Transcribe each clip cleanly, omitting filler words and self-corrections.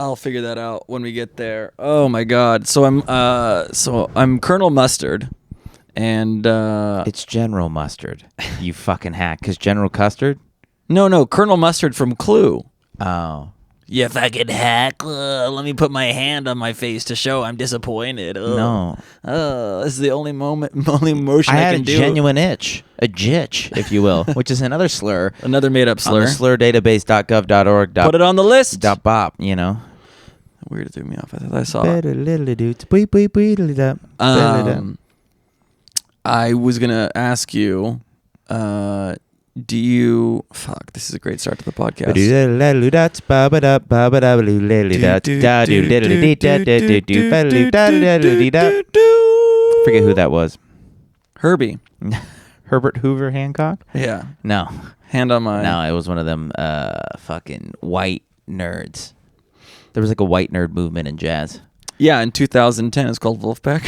I'll figure that out when we get there. Oh my God! So I'm Colonel Mustard, and It's General Mustard. You fucking hack. Because General Custard? no, Colonel Mustard from Clue. Oh. You fucking hack! Let me put my hand on my face to show I'm disappointed. No. This is the only motion I had can a do. genuine itch. A jitch, if you will, which is another slur. Another made-up slur. On the slurdatabase.gov.org. Put it on the list. .bop, you know. Weird, it threw me off. I thought I saw it. I was gonna ask you, do you? Fuck, this is a great start to the podcast. Forget who that was. Herbie. Herbert Hoover Hancock? Yeah. No. Hand on my. No, it was one of them fucking white nerds. There was like a white nerd movement in jazz. Yeah, in 2010, it's called Wolfpack.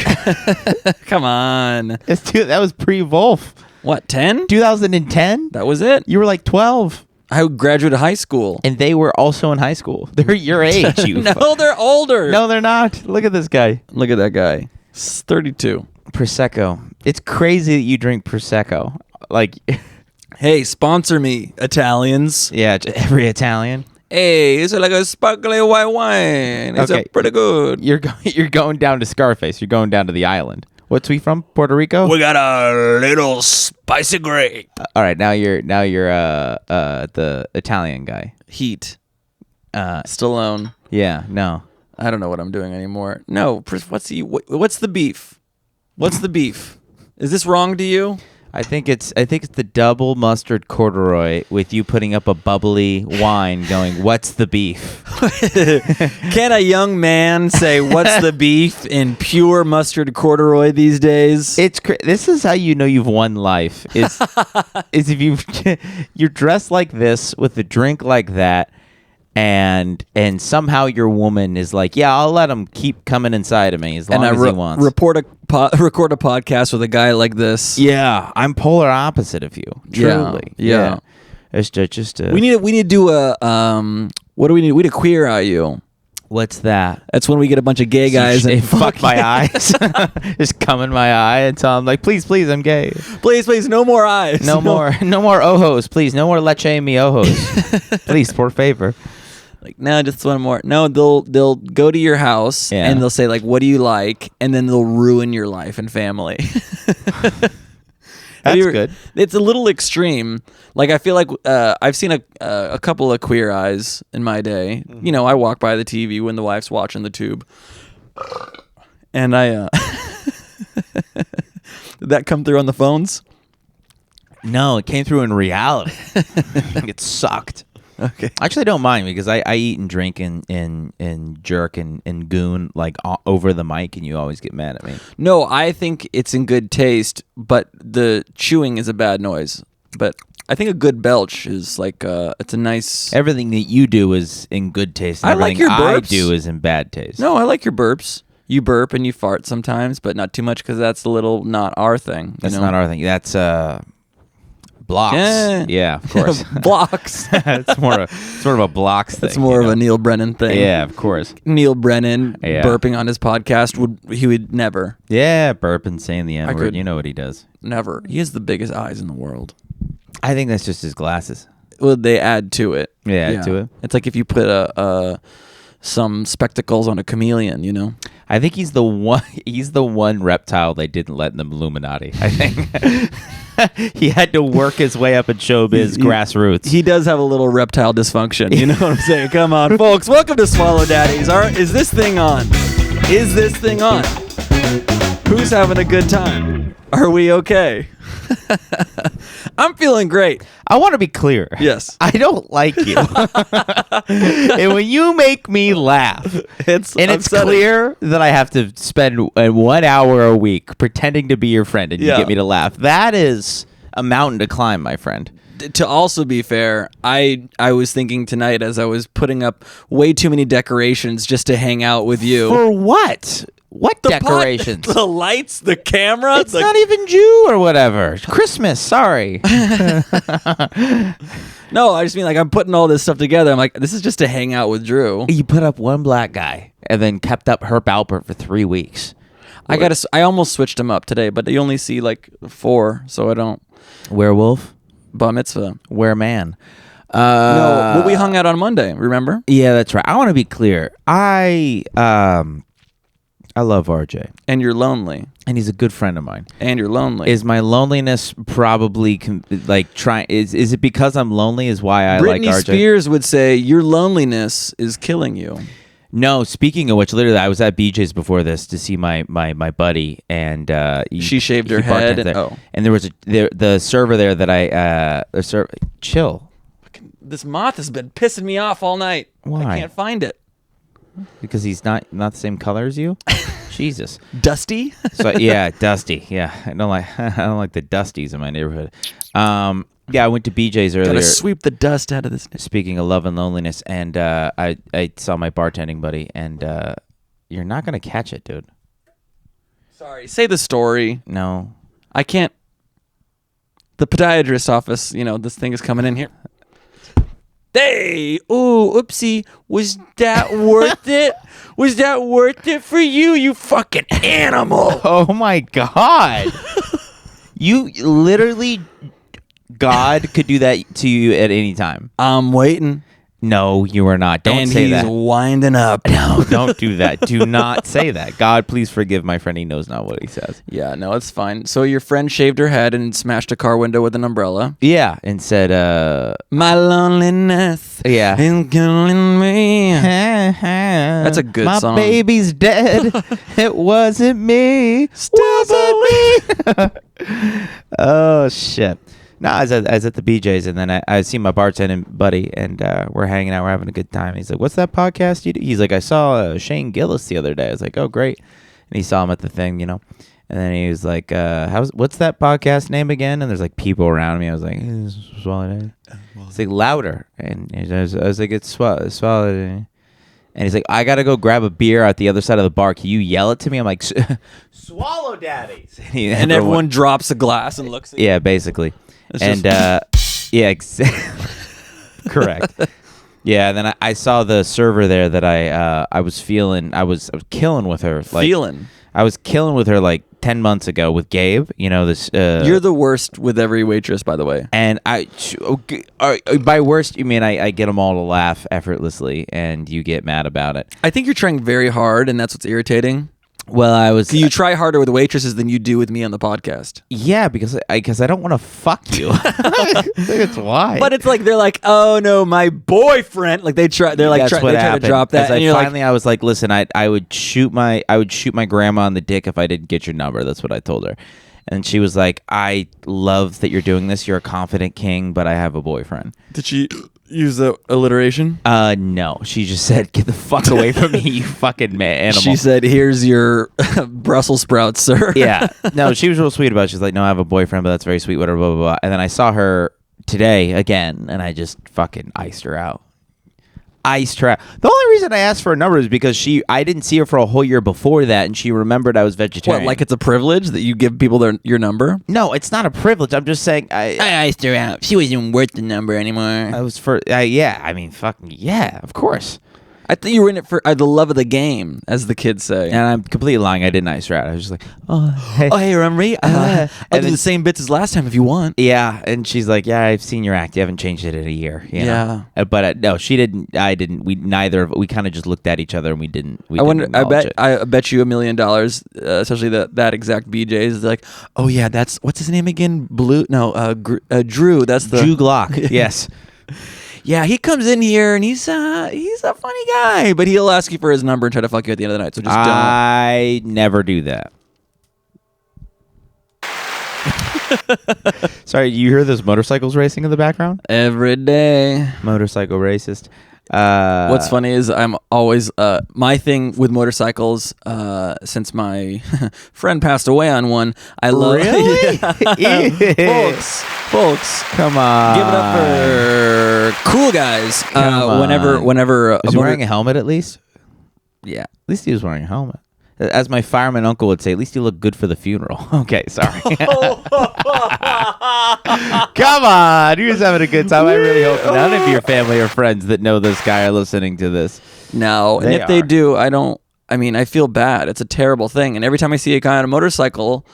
Come on. That was pre-Wolf. What, 10? 2010? That was it? You were like 12. I graduated high school. And they were also in high school. They're your age. No, they're older. No, they're not. Look at this guy. Look at that guy. 32. Prosecco. It's crazy that you drink Prosecco. Like, hey, sponsor me, Italians. Yeah, every Italian. Hey, it's like a sparkly white wine. It's pretty good. You're going down to Scarface. You're going down to the island. What's we from? Puerto Rico? We got a little spicy grape. All right, now you're the Italian guy. Heat. Stallone. Yeah, no. I don't know what I'm doing anymore. No, what's the beef? What's the beef? Is this wrong to you? I think it's the double mustard corduroy with you putting up a bubbly wine going, what's the beef? Can a young man say what's the beef in pure mustard corduroy these days? This is how you know you've won life. Is if you're dressed like this with a drink like that, and somehow your woman is like, yeah, I'll let him keep coming inside of me as long as he wants. Record a podcast with a guy like this. Yeah, I'm polar opposite of you. Truly. Yeah. It's just we need to do a what do we need? We need to queer eye you. What's that? That's when we get a bunch of gay guys and fuck my eyes. Just come in my eye and tell them like, please, I'm gay. Please, no more eyes. No more ojos, please. No more leche mi ojos. Please, por favor. Like, no, just one more. No, they'll go to your house and they'll say like, "What do you like?" And then they'll ruin your life and family. That's good. It's a little extreme. Like, I feel like I've seen a couple of queer eyes in my day. Mm-hmm. You know, I walk by the TV when the wife's watching the tube, and I did that come through on the phones? No, it came through in reality. It sucked. Okay. Actually, I don't mind because I eat and drink and jerk and goon like over the mic, and you always get mad at me. No, I think it's in good taste, but the chewing is a bad noise. But I think a good belch is like it's a nice. Everything that you do is in good taste. And I like your burps. I do is in bad taste. No, I like your burps. You burp and you fart sometimes, but not too much because that's a little not our thing. That's not our thing. That's blocks. Yeah, of course. Blocks. It's more of a blocks thing. It's more of a Neil Brennan thing. Yeah, of course. Neil Brennan burping on his podcast would never. Yeah, burping, saying the N-word. You know what he does. Never. He has the biggest eyes in the world. I think that's just his glasses. Well, they add to it. Yeah, add to it. It's like if you put some spectacles on a chameleon, you know? I think he's the one reptile they didn't let in the Illuminati, I think. He had to work his way up in showbiz grassroots. He does have a little reptile dysfunction. You know what I'm saying? Come on, folks. Welcome to Swallow Daddies. Is this thing on? Is this thing on? Who's having a good time? Are we okay? I'm feeling great. I want to be clear. Yes. I don't like you. And when you make me laugh, it's clear that I have to spend 1 hour a week pretending to be your friend and you get me to laugh. That is a mountain to climb, my friend. To also be fair, I was thinking tonight as I was putting up way too many decorations just to hang out with you. For what? What decorations? The lights, the camera. It's not even Jew or whatever. Christmas, sorry. No, I just mean like I'm putting all this stuff together. I'm like, this is just to hang out with Drew. You put up one black guy and then kept up Herb Alpert for 3 weeks. I almost switched him up today, but you only see like 4, so I don't. Werewolf? Bar mitzvah. Wereman. No, well, we hung out on Monday, remember? Yeah, that's right. I want to be clear. I love RJ. And you're lonely. And he's a good friend of mine. And you're lonely. Is my loneliness probably is it because I'm lonely is why I Britney like RJ? Spears would say your loneliness is killing you. No, speaking of which, literally I was at BJ's before this to see my buddy, and she shaved her head. And there was the server there that chill. This moth has been pissing me off all night. Why? I can't find it. Because he's not the same color as you. Jesus. Dusty? So yeah, Dusty. Yeah, I don't like the Dusties in my neighborhood. Yeah, I went to BJ's earlier. Gotta sweep the dust out of this. Speaking of love and loneliness, and I saw my bartending buddy, and you're not gonna catch it, dude. Sorry. Say the story. No, I can't. The podiatrist office. This thing is coming in here. Hey, ooh, oopsie. Was that worth it? Was that worth it for you, you fucking animal? Oh my God. You literally, God could do that to you at any time. I'm waiting. No, you are not. Don't say that. And he's winding up. No, don't do that. Do not say that. God, please forgive my friend. He knows not what he says. Yeah, no, it's fine. So your friend shaved her head and smashed a car window with an umbrella. Yeah, and said, my loneliness yeah, is killing me. That's a good song. My baby's dead. It wasn't me. Wasn't me. Oh, shit. No, I was at the BJ's, and then I see my bartending buddy, and we're hanging out. We're having a good time. He's like, "What's that podcast you do?" He's like, "I saw Shane Gillis the other day." I was like, "Oh, great!" And he saw him at the thing, And then he was like, "What's that podcast name again?" And there's like people around me. I was like, "Swallow." It's like louder, and I was like, "It's Swallow." And he's like, "I gotta go grab a beer at the other side of the bar. Can you yell it to me?" I'm like, "Swallow Daddies!" And everyone drops a glass and looks at you. Yeah, basically. Yeah, correct. Yeah, and then I saw the server there that I was feeling. I was killing with her. I was killing with her like 10 months ago with Gabe. This. You're the worst with every waitress, by the way. And by worst you mean I get them all to laugh effortlessly, and you get mad about it. I think you're trying very hard, and that's what's irritating. Well, you try harder with waitresses than you do with me on the podcast. Yeah, because I don't want to fuck you. That's why. But it's like they're like, "Oh no, my boyfriend!" Like they try. They're like, they try to drop that. And I was like, "Listen, I would shoot my grandma in the dick if I didn't get your number." That's what I told her. And she was like, "I love that you're doing this. You're a confident king, but I have a boyfriend." Did she use the alliteration? No. She just said, "Get the fuck away from me, you fucking animal." She said, "Here's your Brussels sprouts, sir." Yeah. No, she was real sweet about it. She's like, "No, I have a boyfriend, but that's very sweet, whatever, blah, blah, blah." And then I saw her today again, and I just fucking iced her out. The only reason I asked for a number is because I didn't see her for a whole year before that, and she rememred I was vegetarian. What, like it's a privilege that you give people your number? No, it's not a privilege. I'm just saying I iced her out. She wasn't worth the number anymore. I was yeah. I mean, fucking yeah, of course. I thought you were in it for the love of the game, as the kids say. And I'm completely lying. I didn't ice her out. I was just like, "Oh, hey, remember me? I'll do the same bits as last time if you want." Yeah, and she's like, "Yeah, I've seen your act. You haven't changed it in a year." Yeah. But no, she didn't. I didn't. We kind of just looked at each other and we didn't. I bet you $1 million, especially that exact BJ's. Like, "Oh yeah, that's what's his name again? Drew. That's the Drew Glock." Yes. Yeah, he comes in here and he's a funny guy, but he'll ask you for his number and try to fuck you at the end of the night. So just don't. I never do that. Sorry, you hear those motorcycles racing in the background? Every day. Motorcycle racist. What's funny is I'm always my thing with motorcycles. Since my friend passed away on one, I love. Really? Yeah. folks, come on, give it up for cool guys. Whenever was he wearing a helmet at least? Yeah, at least he was wearing a helmet. As my fireman uncle would say, at least you look good for the funeral. Okay, sorry. Come on, you're just having a good time. I really hope none of your family or friends that know this guy are listening to this. No, and if they do, I feel bad. It's a terrible thing. And every time I see a guy on a motorcycle,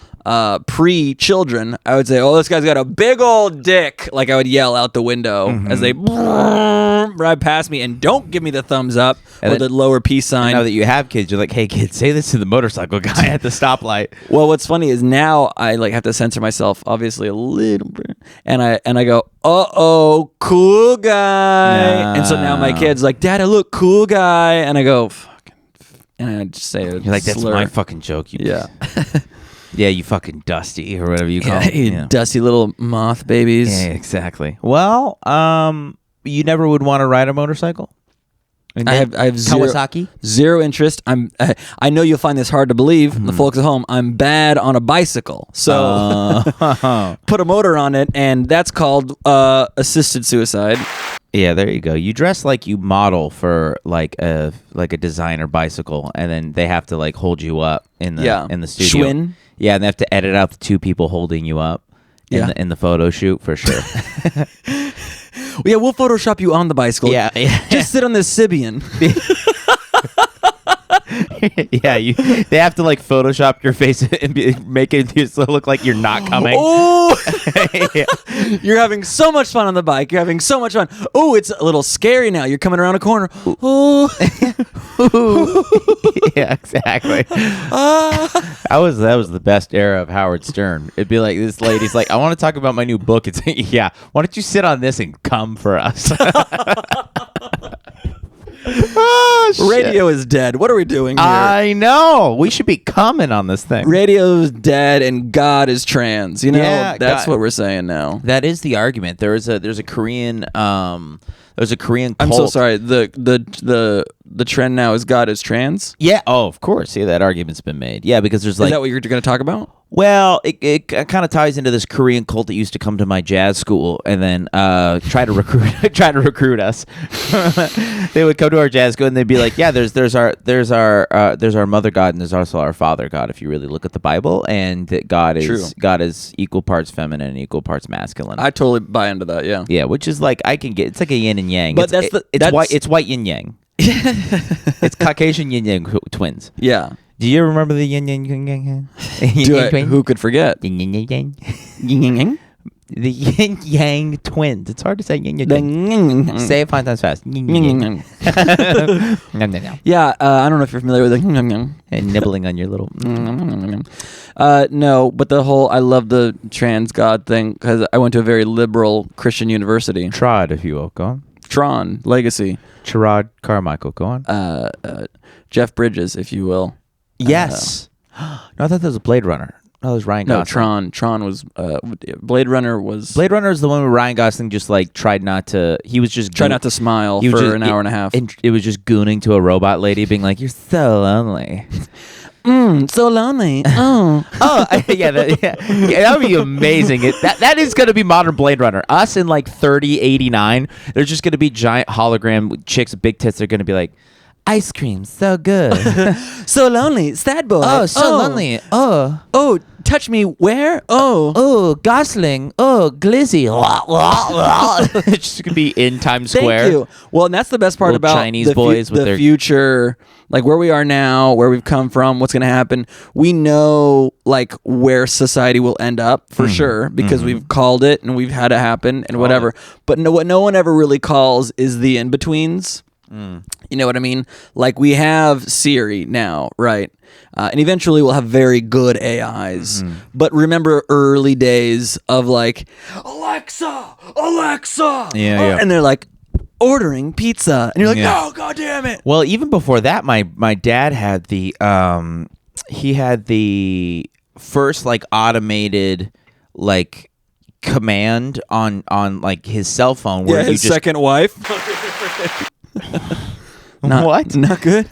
pre-children, I would say, oh, this guy's got a big old dick. Like I would yell out the window as they ride past me, and don't give me the thumbs up or the lower peace sign. Now that you have kids, you're like, hey, kid, say this to the motorcycle guy at the stoplight. Well, what's funny is now I like have to censor myself, obviously, a little bit. And I go, uh-oh, cool guy. No. And so now my kid's like, Dad, I look cool guy. And I go, fucking. And I just say it. You're like, that's my fucking joke. Yeah. Yeah, you fucking dusty or whatever you call it. You dusty little moth babies. Yeah, exactly. Well, you never would want to ride a motorcycle? I have Kawasaki? Zero interest. I know you'll find this hard to believe, the folks at home. I'm bad on a bicycle, so put a motor on it, and that's called assisted suicide. Yeah, there you go. You dress like you model for like a designer bicycle, and then they have to like hold you up in the studio. Schwinn. Yeah, and they have to edit out the two people holding you up in the photo shoot for sure. Yeah, we'll Photoshop you on the bicycle. Yeah. Just sit on this Sibian. Yeah, they have to like Photoshop your face and make it look like you're not coming. Oh, yeah. You're having so much fun on the bike. You're having so much fun. Oh, it's a little scary now. You're coming around a corner. Oh, yeah, exactly. That was the best era of Howard Stern. It'd be like this lady's like, I want to talk about my new book. It's yeah. Why don't you sit on this and come for us? Radio is dead. What are we doing here? I know. We should be coming on this thing. Radio is dead and God is trans. You know, that's what we're saying now. That is the argument. There's a Korean cult. I'm so sorry. The trend now is God is trans? Yeah. Oh, of course. Yeah, that argument's been made. Yeah, because there's like. Is that what you're going to talk about? Well, it kind of ties into this Korean cult that used to come to my jazz school and then try to recruit us. They would come to our jazz school and they'd be like, "Yeah, there's our mother God and there's also our father God. If you really look at the Bible, and that God is equal parts feminine and equal parts masculine." I totally buy into that. Yeah. Yeah, which is like it's like a yin and yang. But it's white yin yang. It's Caucasian yin yang twins. Yeah. Do you remember the yin yang twins? Who could forget? Yin yang yang. Yin yang yang. The yin yang twins. It's hard to say yin yang. Say it 5 times fast. Yin yang. Yeah, I don't know if you're familiar with the and nibbling on your little. No, but I love the trans God thing because I went to a very liberal Christian university. Trod, if you will. Go on. Tron Legacy. Gerard Carmichael. Go on. Jeff Bridges, if you will. Yes. No, I thought that was a Blade Runner. No, it was Ryan Gosling. No, Tron was Blade Runner was. Blade Runner is the one where Ryan Gosling just like tried not to. He was just tried not to smile for an hour and a half. It was just gooning to a robot lady, being like, "You're so lonely." So lonely. Oh, yeah, that would be amazing. That is going to be modern Blade Runner. Us in like 3089, there's just going to be giant hologram chicks with big tits. They're going to be like, ice cream, so good. So lonely, sad boy. Oh, so lonely. Oh, touch me where? Oh, Gosling. Oh, Glizzy. It's just gonna be in Times Square. Thank you. Well, and that's the best part about Chinese boys with the their future, like where we are now, where we've come from, what's gonna happen. We know like where society will end up for sure because we've called it and we've had it happen and whatever. But what no one ever really calls is the in betweens. You know what I mean? Like we have Siri now, right? And eventually we'll have very good AIs. But remember early days of like, Alexa! Yeah. And they're like, ordering pizza. And you're like, no, God damn it. Well, even before that, my dad had the, he had the first like automated like command on like his cell phone. Where his second wife. What? Not good?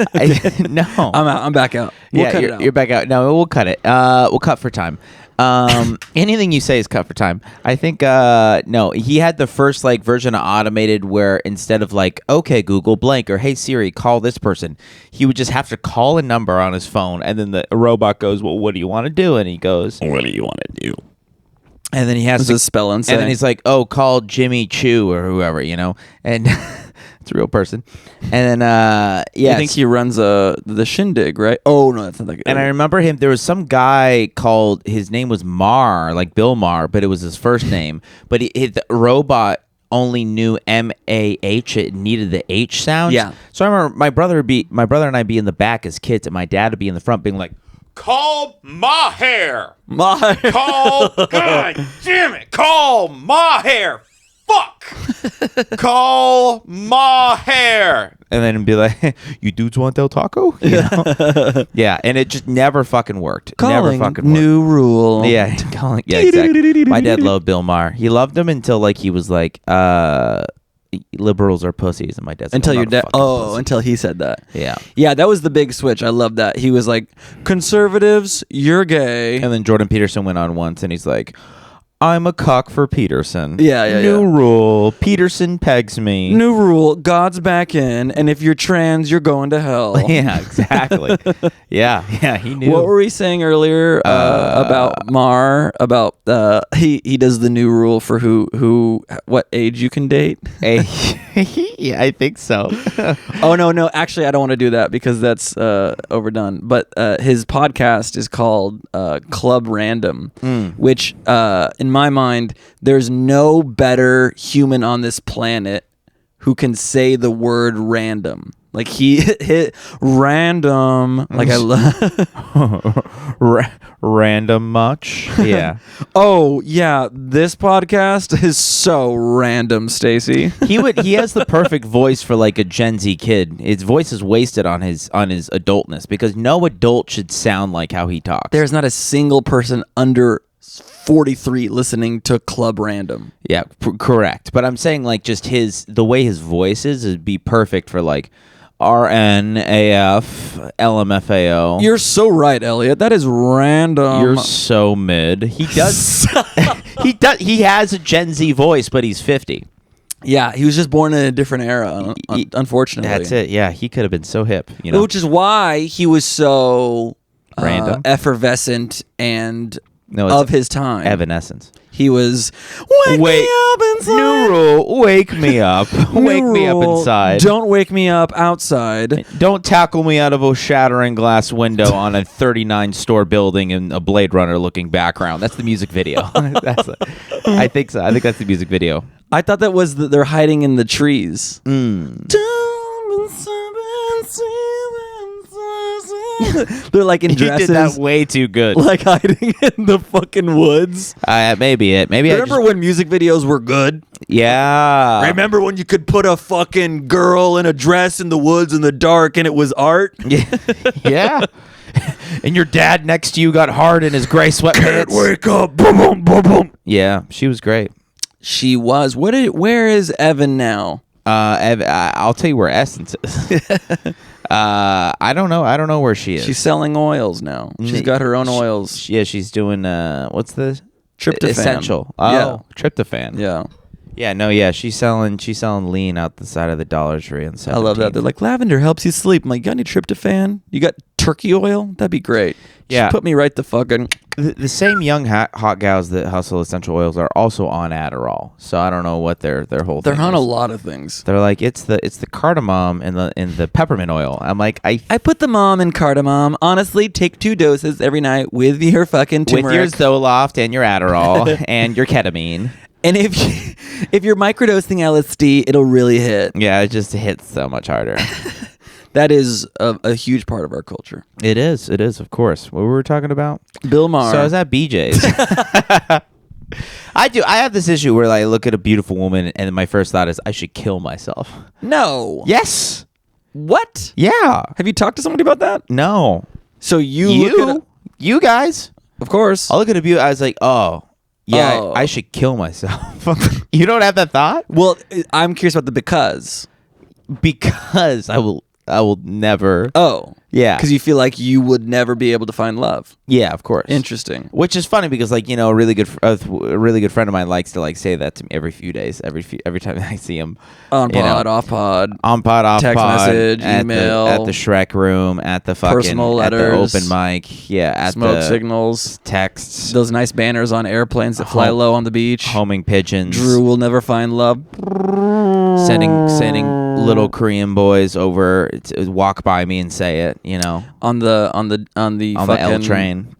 No. I'm out. I'm back out. We'll cut it out. You're back out. No, we'll cut it. We'll cut for time. Anything you say is cut for time. I think no, he had the first like version of automated where instead of like, okay Google blank or hey Siri call this person, he would just have to call a number on his phone, and then the robot goes, well, what do you want to do? And he goes, what do you want to do? And then he has to spell and say. And then he's like, oh, call Jimmy Choo or whoever, you know? And it's a real person. And then, yeah. I think he runs the Shindig, right? Oh, no, that's not that. And I remember him, there was some guy called, his name was Marr, like Bill Maher, but it was his first name. But the robot only knew M-A-H. It needed the H sound. Yeah. So I remember my brother and I be in the back as kids, and my dad would be in the front being like, call Maher. Call, God damn it. Call Maher. Fuck. Call Maher. And then be like, you dudes want Del Taco? You know? Yeah, and it just never fucking worked. Calling never fucking worked. new rule. Yeah, calling. Yeah, exactly. My dad loved Bill Maher. He loved him until like he was like, liberals are pussies, and my dad's until your dad. Oh, pussy. until he said that. Yeah, that was the big switch. I love that. He was like, conservatives, you're gay. And then Jordan Peterson went on once, and he's like, I'm a cock for Peterson. Yeah. New rule. Peterson pegs me. New rule. God's back in, and if you're trans, you're going to hell. Yeah, exactly. yeah, he knew. What were we saying earlier about Mar? About he does the new rule for who what age you can date. Yeah, I think so. Oh no! Actually, I don't want to do that because that's overdone. But his podcast is called Club Random, which in my mind, there's no better human on this planet who can say the word random. Like he hit random. Like I love random much. Yeah. Oh yeah, this podcast is so random, Stacy. He has the perfect voice for like a Gen Z kid. His voice is wasted on his adultness because no adult should sound like how he talks. There's not a single person under 43 listening to Club Random. Yeah, correct. But I'm saying like just the way his voice is would be perfect for like RNAF LMFAO. You're so right, Elliot. That is random. You're so mid. He does. He has a Gen Z voice, but he's 50. Yeah, he was just born in a different era. Unfortunately, that's it. Yeah, he could have been so hip. You know, which is why he was so random, effervescent, and his time. Evanescence. He was wake me up inside. New rule, wake me up. Wake me up inside. Don't wake me up outside. Don't tackle me out of a shattering glass window on a 39-store building in a Blade Runner looking background. That's the music video. I think so. I think that's the music video. I thought that was they're hiding in the trees. They're like in dresses. You did that way too good. Like hiding in the fucking woods. Maybe it. Maybe remember when music videos were good? Yeah. Remember when you could put a fucking girl in a dress in the woods in the dark and it was art? Yeah. And your dad next to you got hard in his gray sweatpants. Can't wake up. Boom, boom, boom, boom. Yeah, she was great. She was. Where is Evan now? I'll tell you where Essence is. I don't know. I don't know where she is. She's selling oils now. She's got her own oils. She's doing what's the tryptophan essential? Oh, yeah. Tryptophan. Yeah. Yeah, no, yeah, she's selling lean out the side of the Dollar Tree on 17th. I love that. They're like, lavender helps you sleep. I'm like, you got any tryptophan? You got turkey oil? That'd be great. Yeah. Just put me right the fucking... The same young hot gals that hustle essential oils are also on Adderall. So I don't know what their whole thing is. They're on a lot of things. They're like, it's the cardamom and the peppermint oil. I'm like, I put the mom in cardamom. Honestly, take 2 doses every night with your fucking turmeric. With your Zoloft and your Adderall and your ketamine. And if you're microdosing LSD, it'll really hit. Yeah, it just hits so much harder. That is a huge part of our culture. It is, of course. What were we talking about? Bill Maher. So I was at BJ's. I have this issue where I look at a beautiful woman and my first thought is I should kill myself. No. Yes. What? Yeah. Have you talked to somebody about that? No. So you guys. Of course. I'll look at a beauty. I was like, I should kill myself. You don't have that thought? Well, I'm curious about the because. Because I will never. Oh. Yeah. Because you feel like you would never be able to find love. Yeah, of course. Interesting. Which is funny because, like, a really good friend of mine likes to say that to me every few days, every time I see him. On pod, off pod. On pod, off text pod. Message, at email. at the Shrek room, at the fucking personal letters. at the open mic. Yeah, at smoke the signals. texts. Those nice banners on airplanes that fly low on the beach. Homing pigeons. Drew will never find love. Sending little Korean boys over to walk by me and say it, on the fucking L train,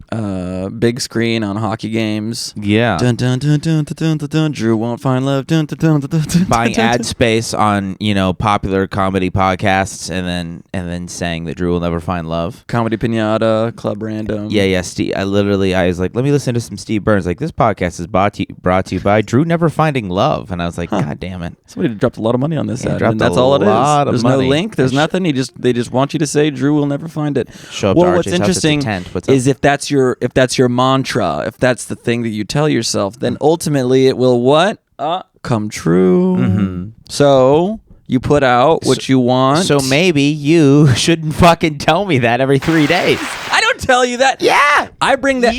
big screen on hockey games. Yeah, dun, dun, dun, dun, dun, dun, dun, dun. Drew won't find love. Dun, dun, dun, dun, dun, dun, buying dun, ad dun. space on popular comedy podcasts, and then saying that Drew will never find love. Comedy Pinata, Club Random. Yeah. Steve, I was like, let me listen to some Steve Burns. Like, this podcast is brought to you by Drew Never Finding Love, and I was like, God damn it! Somebody dropped a lot of money on this ad, dropped and that's a all it is. lot of There's money. no link. There's nothing. They just want you to say Drew will never find it. Show up well, to what's RJ's house, it's a interesting tent. What's up? is if that's your mantra, if that's the thing that you tell yourself, then ultimately it will what? Come true. Mm-hmm. So you put out what you want. So maybe you shouldn't fucking tell me that every 3 days. I don't tell you that. Yeah, I bring that.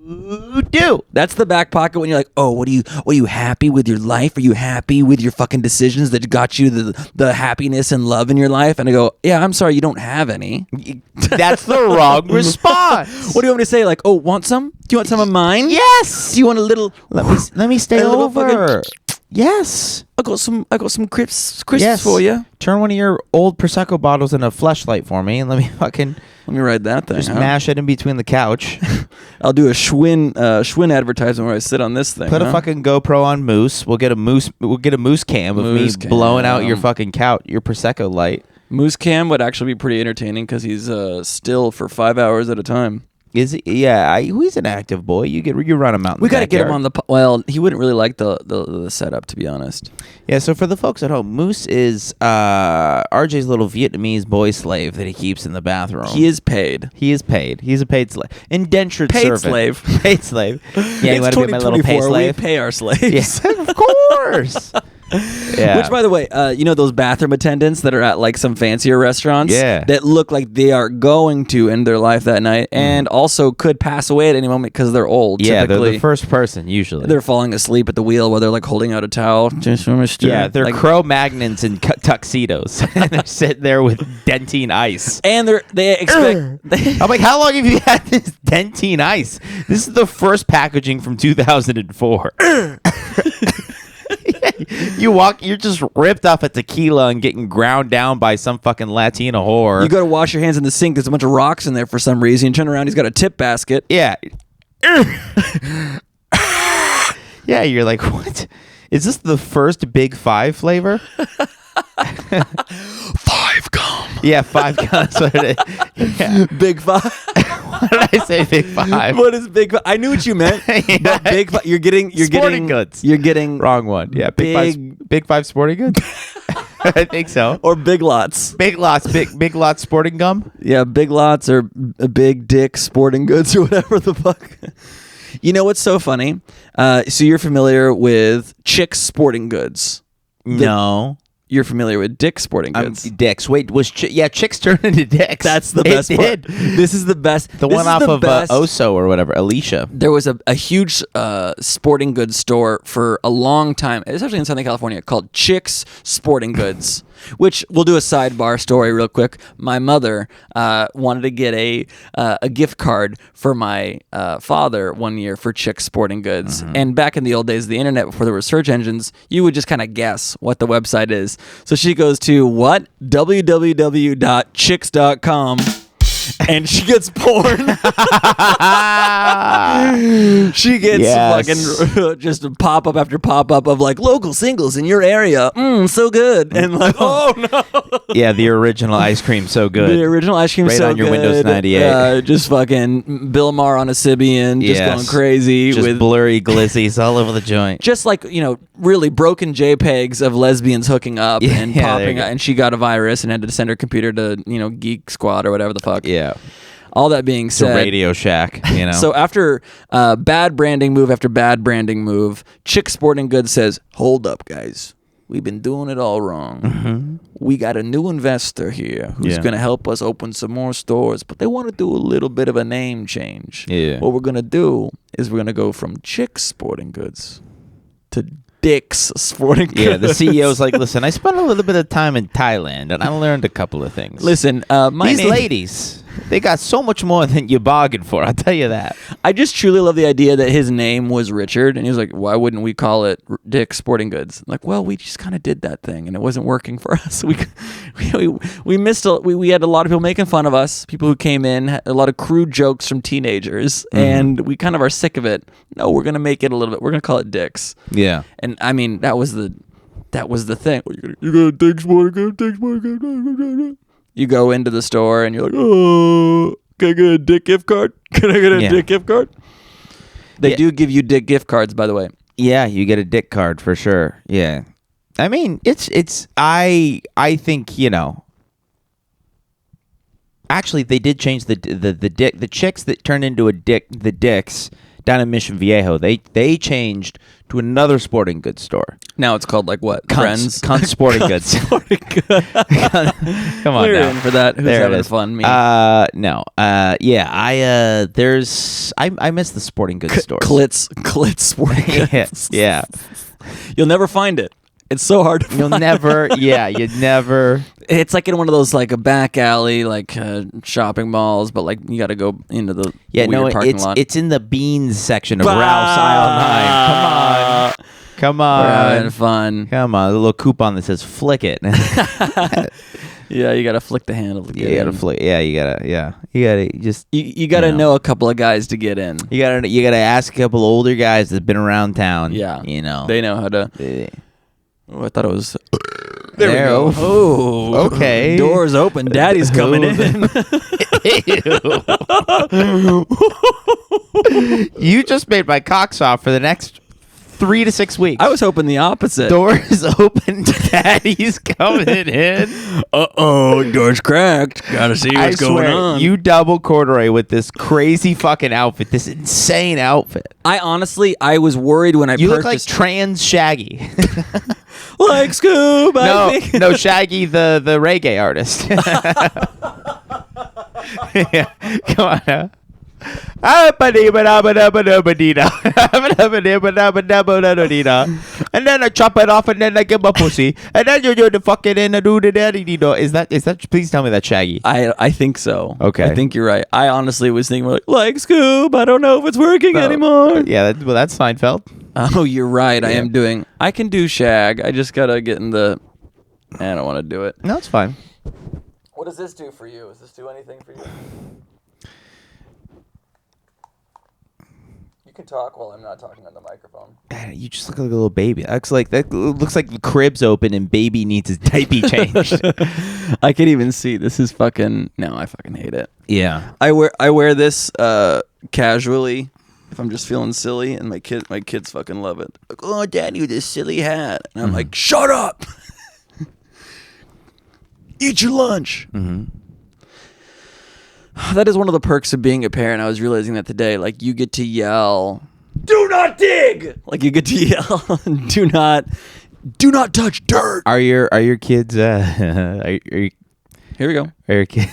you do. That's the back pocket when you're like, oh, what are you happy with your life? Are you happy with your fucking decisions that got you the happiness and love in your life? And I go, yeah, I'm sorry, you don't have any. That's the wrong response. What do you want me to say? Like, oh, want some? Do you want some of mine? Yes. Do you want a little? Let me stay a little over. Yes. I got some crisps Yes. for you. Turn one of your old Prosecco bottles into a fleshlight for me, and let me fucking Let me write that thing. just mash it in between the couch. I'll do a Schwinn advertisement where I sit on this thing. Put a fucking GoPro on Moose. We'll get a moose cam of Moose me blowing out your cam. fucking couch, your Prosecco light. Moose Cam would actually be pretty entertaining because he's still for 5 hours at a time. Is he? Yeah, he's an active boy. You run him out. In We got got to get him on the. Well, he wouldn't really like the setup, to be honest. Yeah. So for the folks at home, Moose is RJ's little Vietnamese boy slave that he keeps in the bathroom. He is paid. He is paid. He's a paid slave. Indentured Paid servant. slave. Paid slave. Yeah, you It's want to be my little paid 2024, slave? We pay our slaves. Yes, of course. Yeah. Which, by the way, those bathroom attendants that are at like some fancier restaurants that look like they are going to end their life that night and also could pass away at any moment because they're old. Yeah, typically. they're the first person usually. They're falling asleep at the wheel while they're like holding out a towel. Yeah, they're like, Cro-Magnons in tuxedos. And they're sitting there with dentine ice. and they expect. I'm like, how long have you had this dentine ice? This is the first packaging from 2004. You're just ripped off a tequila and getting ground down by some fucking Latina whore. You go to wash your hands in the sink. There's a bunch of rocks in there for some reason. You turn around, he's got a tip basket. Yeah. Yeah, you're like, what? Is this the first Big Five flavor? 5 gum. Yeah, 5 guns. What it is. Yeah. Big Five. Why did I say Big Five? What is Big Five? I knew what you meant. Yeah. But Big Five. You're getting Sporting goods. You're getting Wrong one. Yeah, Big Five sporting goods. I think so. or Big Lots. Big Lots sporting gum. Yeah, Big Lots or Big Dick Sporting Goods or whatever the fuck. You know what's so funny? So you're familiar with Chick's Sporting Goods? No. You're familiar with Dick's Sporting Goods? Dick's. Wait, Chicks turned into Dick's. That's the best part. This is the best. The one off of Oso or whatever, Alicia. There was a huge sporting goods store for a long time, especially in Southern California, called Chick's Sporting Goods, which we'll do a sidebar story real quick. My mother wanted to get a gift card for my father one year for Chick's Sporting Goods. Mm-hmm. And back in the old days of the internet, before there were search engines, you would just kind of guess what the website is. So she goes to what? www.chicks.com. And she gets porn. She gets fucking just pop up after pop up of like local singles in your area. So good. And like, oh no. Yeah, the original ice cream, so good. The original ice cream, right so on your good. Windows 98. Just fucking Bill Maher on a Sybian, just going crazy just with blurry glizzies all over the joint. just like, really broken JPEGs of lesbians hooking up and popping out, and she got a virus and had to send her computer to Geek Squad or whatever the fuck. Yeah. All that being said, Radio Shack, So after bad branding move after bad branding move, Chick Sporting Goods says, "Hold up, guys. we've been doing it all wrong. We got a new investor here who's going to help us open some more stores, but they want to do a little bit of a name change. Yeah. What we're going to do is we're going to go from Chick's Sporting Goods to Dick's Sporting Goods. Yeah, the CEO's like, listen, I spent a little bit of time in Thailand, and I learned a couple of things. Listen, these ladies, they got so much more than you bargained for, I'll tell you that. I just truly love the idea that his name was Richard, and he was like, why wouldn't we call it Dick's Sporting Goods? Like, well, we just kind of did that thing, and it wasn't working for us. We missed, we had a lot of people making fun of us, people who came in, had a lot of crude jokes from teenagers, and we kind of are sick of it. No, we're going to make it a little bit, we're going to call it Dick's. Yeah. And I mean, that was the thing. You got a Dick's Sporting Goods, Dick's Sporting Goods. You go into the store and you're like, oh, can I get a Dick gift card? Can I get a Dick gift card? They do give you Dick gift cards, by the way. Yeah, you get a Dick card for sure. Yeah. I mean, I think, you know, actually they did change the chicks that turned into the Dicks down in Mission Viejo. They changed to another sporting goods store. Now it's called like what? Cunt Sporting Goods. Sporting Goods. Come on, we're now. in for that. Who's there having it is. fun? Me. No. Yeah. I miss the sporting goods store. Klitz Sporting Goods. Yeah. You'll never find it. It's so hard to find. You'd never. It's like in one of those like a back alley like shopping malls, but like you got to go into the weird parking lot. It's in the beans section of Ralph's aisle 9. Come on. We're having fun. Come on, a little coupon that says "flick it." Yeah, you gotta flick the handle to get in. You gotta flick. Yeah, you gotta just. You gotta know a couple of guys to get in. You gotta ask a couple of older guys that've been around town. Yeah, you know they know how to. Oh, I thought it was. There we go. Oh, okay. Doors open. Daddy's coming in. You just made my cock soft for the next 3 to 6 weeks. I was hoping the opposite. Doors open. Daddy's coming in. Door's cracked. Gotta see what's going on. You double corduroy with this crazy fucking outfit. This insane outfit. I was worried when I You purchased. look like trans Shaggy. Like Scoob. No, Shaggy the reggae artist. Yeah. Come on now. And then I chop it off and then I give my pussy and then you do the fucking and I do the daddy. Is that please tell me that's Shaggy? I think so. Okay. I think you're right. I honestly was thinking like Scoob. I don't know if it's working anymore. Yeah, that's Seinfeld. Oh, you're right. Yeah. I can do Shag. I just gotta get in the. I don't want to do it. No, it's fine. What does this do for you? Does this do anything for you? You can talk while I'm not talking on the microphone. Man, you just look like a little baby. That looks like the crib's open and baby needs his diaper changed. I can even see this is fucking. No, I fucking hate it. Yeah. I wear this casually if I'm just feeling silly, and my kids fucking love it. Like, oh, Daddy, with this silly hat, and I'm like, shut up. Eat your lunch. Mm-hmm. That is one of the perks of being a parent. I was realizing that today. Like, you get to yell, "Do not dig!" Like, you get to yell, "Do not touch dirt." Are your kids? Are you, Here we go. Are your kids?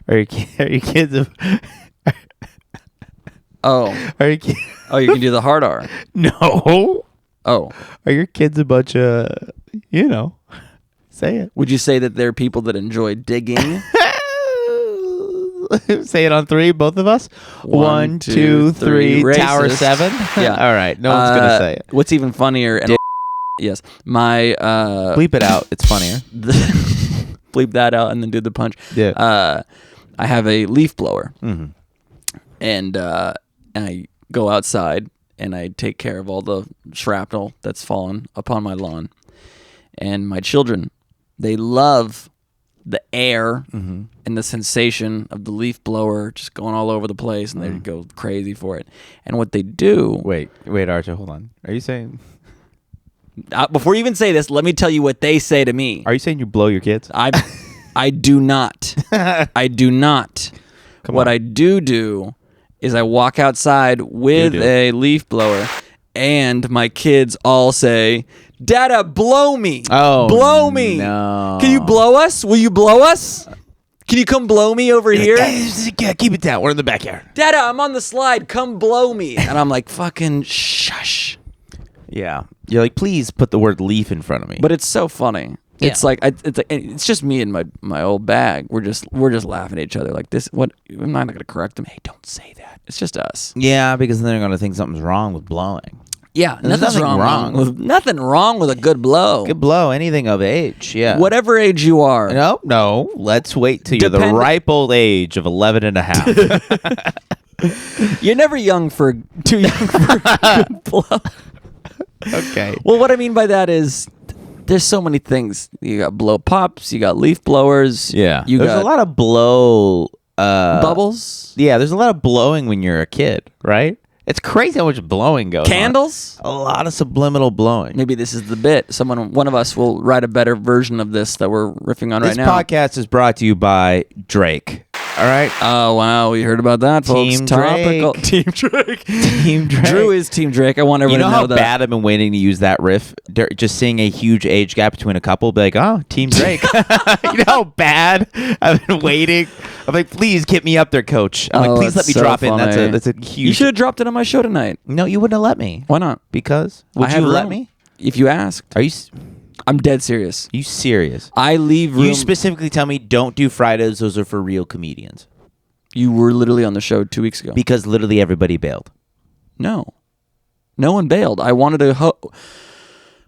Are your kids? Oh. Are your kids? Oh, you can do the hard R. No. Oh. Are your kids a bunch of? Say it. Would you say that they're people that enjoy digging? Say it on 3, both of us. 1, 2, 3. Racist. Tower 7. Yeah. All right. No one's gonna say it. What's even funnier? And yes, my bleep it out. It's funnier. Bleep that out and then do the punch. Yeah. I have a leaf blower, Mm-hmm. and I go outside and I take care of all the shrapnel that's fallen upon my lawn. And my children, they love the air and the sensation of the leaf blower just going all over the place, and they go crazy for it. And what they do... Wait, Archer, hold on. Are you saying... before you even say this, let me tell you what they say to me. Are you saying you blow your kids? I do not. I do not. What I do is I walk outside with a leaf blower, and my kids all say, Dada, blow me. Oh, blow me. no. Can you blow us? Will you blow us? Can you come blow me over here? Yeah, keep it down. We're in the backyard. Dada, I'm on the slide. Come blow me. And I'm like, fucking shush. Yeah. You're like, please put the word leaf in front of me. But it's so funny. Yeah. It's like it's just me and my old bag. We're just laughing at each other like this. What? I'm not gonna correct them. Hey, don't say that. It's just us. Yeah, because then they're gonna think something's wrong with blowing. Yeah, There's nothing wrong with nothing wrong with a good blow. Good blow, anything of age. Yeah. Whatever age you are. No. Let's wait till you're the ripe old age of 11 and a half. You're never too young for a good blow. Okay. Well, what I mean by that is there's so many things. You got blow pops, you got leaf blowers. Yeah. There's a lot of blow bubbles. Yeah, there's a lot of blowing when you're a kid, right? It's crazy how much blowing goes Candles? on. A lot of subliminal blowing. Maybe this is the bit. One of us will write a better version of this that we're riffing on right now. This podcast is brought to you by Drake. All right. Oh, wow. We heard about that, folks. Team Topical. Drake. Team Drake. Team Drake. Drew is Team Drake. I want everyone to know that. You know how bad I've been waiting to use that riff? Just seeing a huge age gap between a couple, be like, oh, Team Drake. You know how bad I've been waiting? I'm like, please get me up there, coach. I'm like, please let me drop in. That's a huge... You should have dropped it on my show tonight. No, you wouldn't have let me. Why not? Because? Would you let me? If you asked. Are you... I'm dead serious. You serious? I leave room... You specifically tell me don't do Fridays. Those are for real comedians. You were literally on the show 2 weeks ago. Because literally everybody bailed. No. No one bailed. I wanted to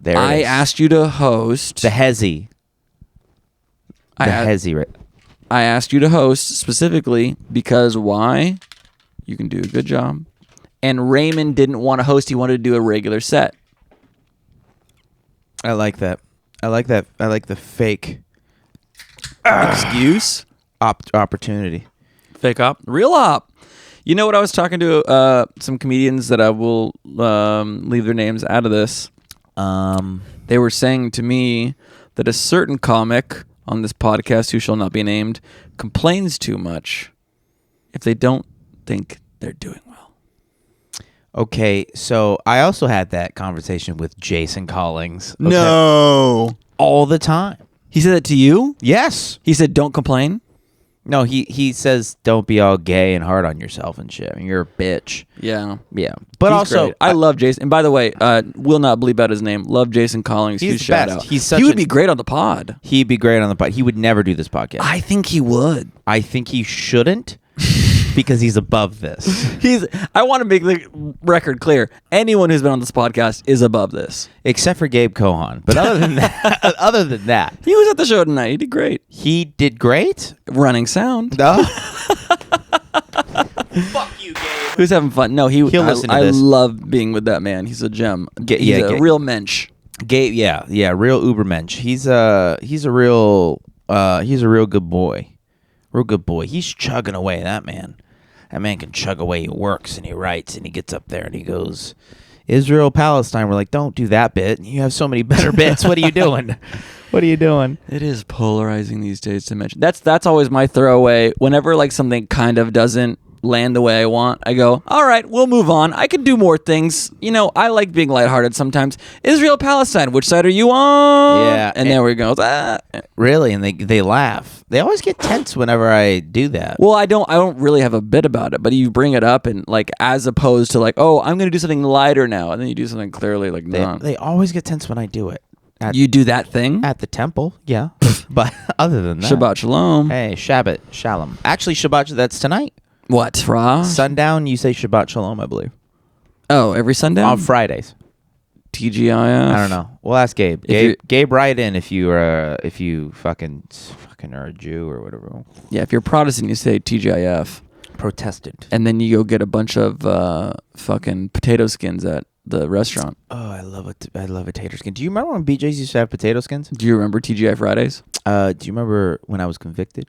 There I it is. asked you to host. The Hezzy. Hezzy, right? I asked you to host specifically because why? You can do a good job. And Raymond didn't want to host. He wanted to do a regular set. I like that. I like the fake Excuse? opportunity. Fake op? Real op. You know what? I was talking to some comedians that I will leave their names out of this. They were saying to me that a certain comic on this podcast, who shall not be named, complains too much if they don't think they're doing well. Okay, so I also had that conversation with Jason Collins. Okay? No. All the time. He said that to you? Yes. He said, don't complain? No, he says don't be all gay and hard on yourself and shit. I mean, you're a bitch. Yeah. Yeah. But He's also... great. I love Jason. And by the way, will not bleep out his name. Love Jason Collins. He's Huge the shout best. out. He's such he would be great on the pod. He'd be great on the pod. He would never do this podcast. I think he would. I think he shouldn't because he's above this. I want to make the record clear. Anyone who's been on this podcast is above this. Except for Gabe Cohan. But other than that, He was at the show tonight. He did great. he did great. Running sound. No. Fuck you, Gabe. Who's having fun? No, he'll listen to I this. love being with that man. He's a gem. He's a real mensch. Gabe, yeah, real Ubermensch. He's a real good boy. Real good boy. He's chugging away, that man. That man can chug away. He works and he writes and he gets up there and he goes, Israel, Palestine. We're like, don't do that bit. You have so many better bits. What are you doing? What are you doing? It is polarizing these days to mention. That's always my throwaway. Whenever like something kind of doesn't land the way I want, I go, all right, we'll move on. I can do more things. You know, I like being lighthearted sometimes. Israel, Palestine, which side are you on? Yeah. And there we go. Really? And they laugh. They always get tense whenever I do that. Well, I don't really have a bit about it, but you bring it up and like as opposed to like, oh, I'm going to do something lighter now. And then you do something clearly like not. They always get tense when I do it. You do that thing? At the temple, yeah. But other than that. Shabbat Shalom. Hey, Shabbat Shalom. Actually, Shabbat, that's tonight. What, Ra? Sundown, you say Shabbat Shalom, I believe. Oh, every Sunday? On Fridays. TGIF? I don't know. We'll ask Gabe. Gabe, write in if you fucking are a Jew or whatever. Yeah, if you're Protestant, you say TGIF. Protestant. And then you go get a bunch of fucking potato skins at the restaurant. Oh, I love a tater skin. Do you remember when BJ's used to have potato skins? Do you remember TGI Fridays? Do you remember when I was convicted?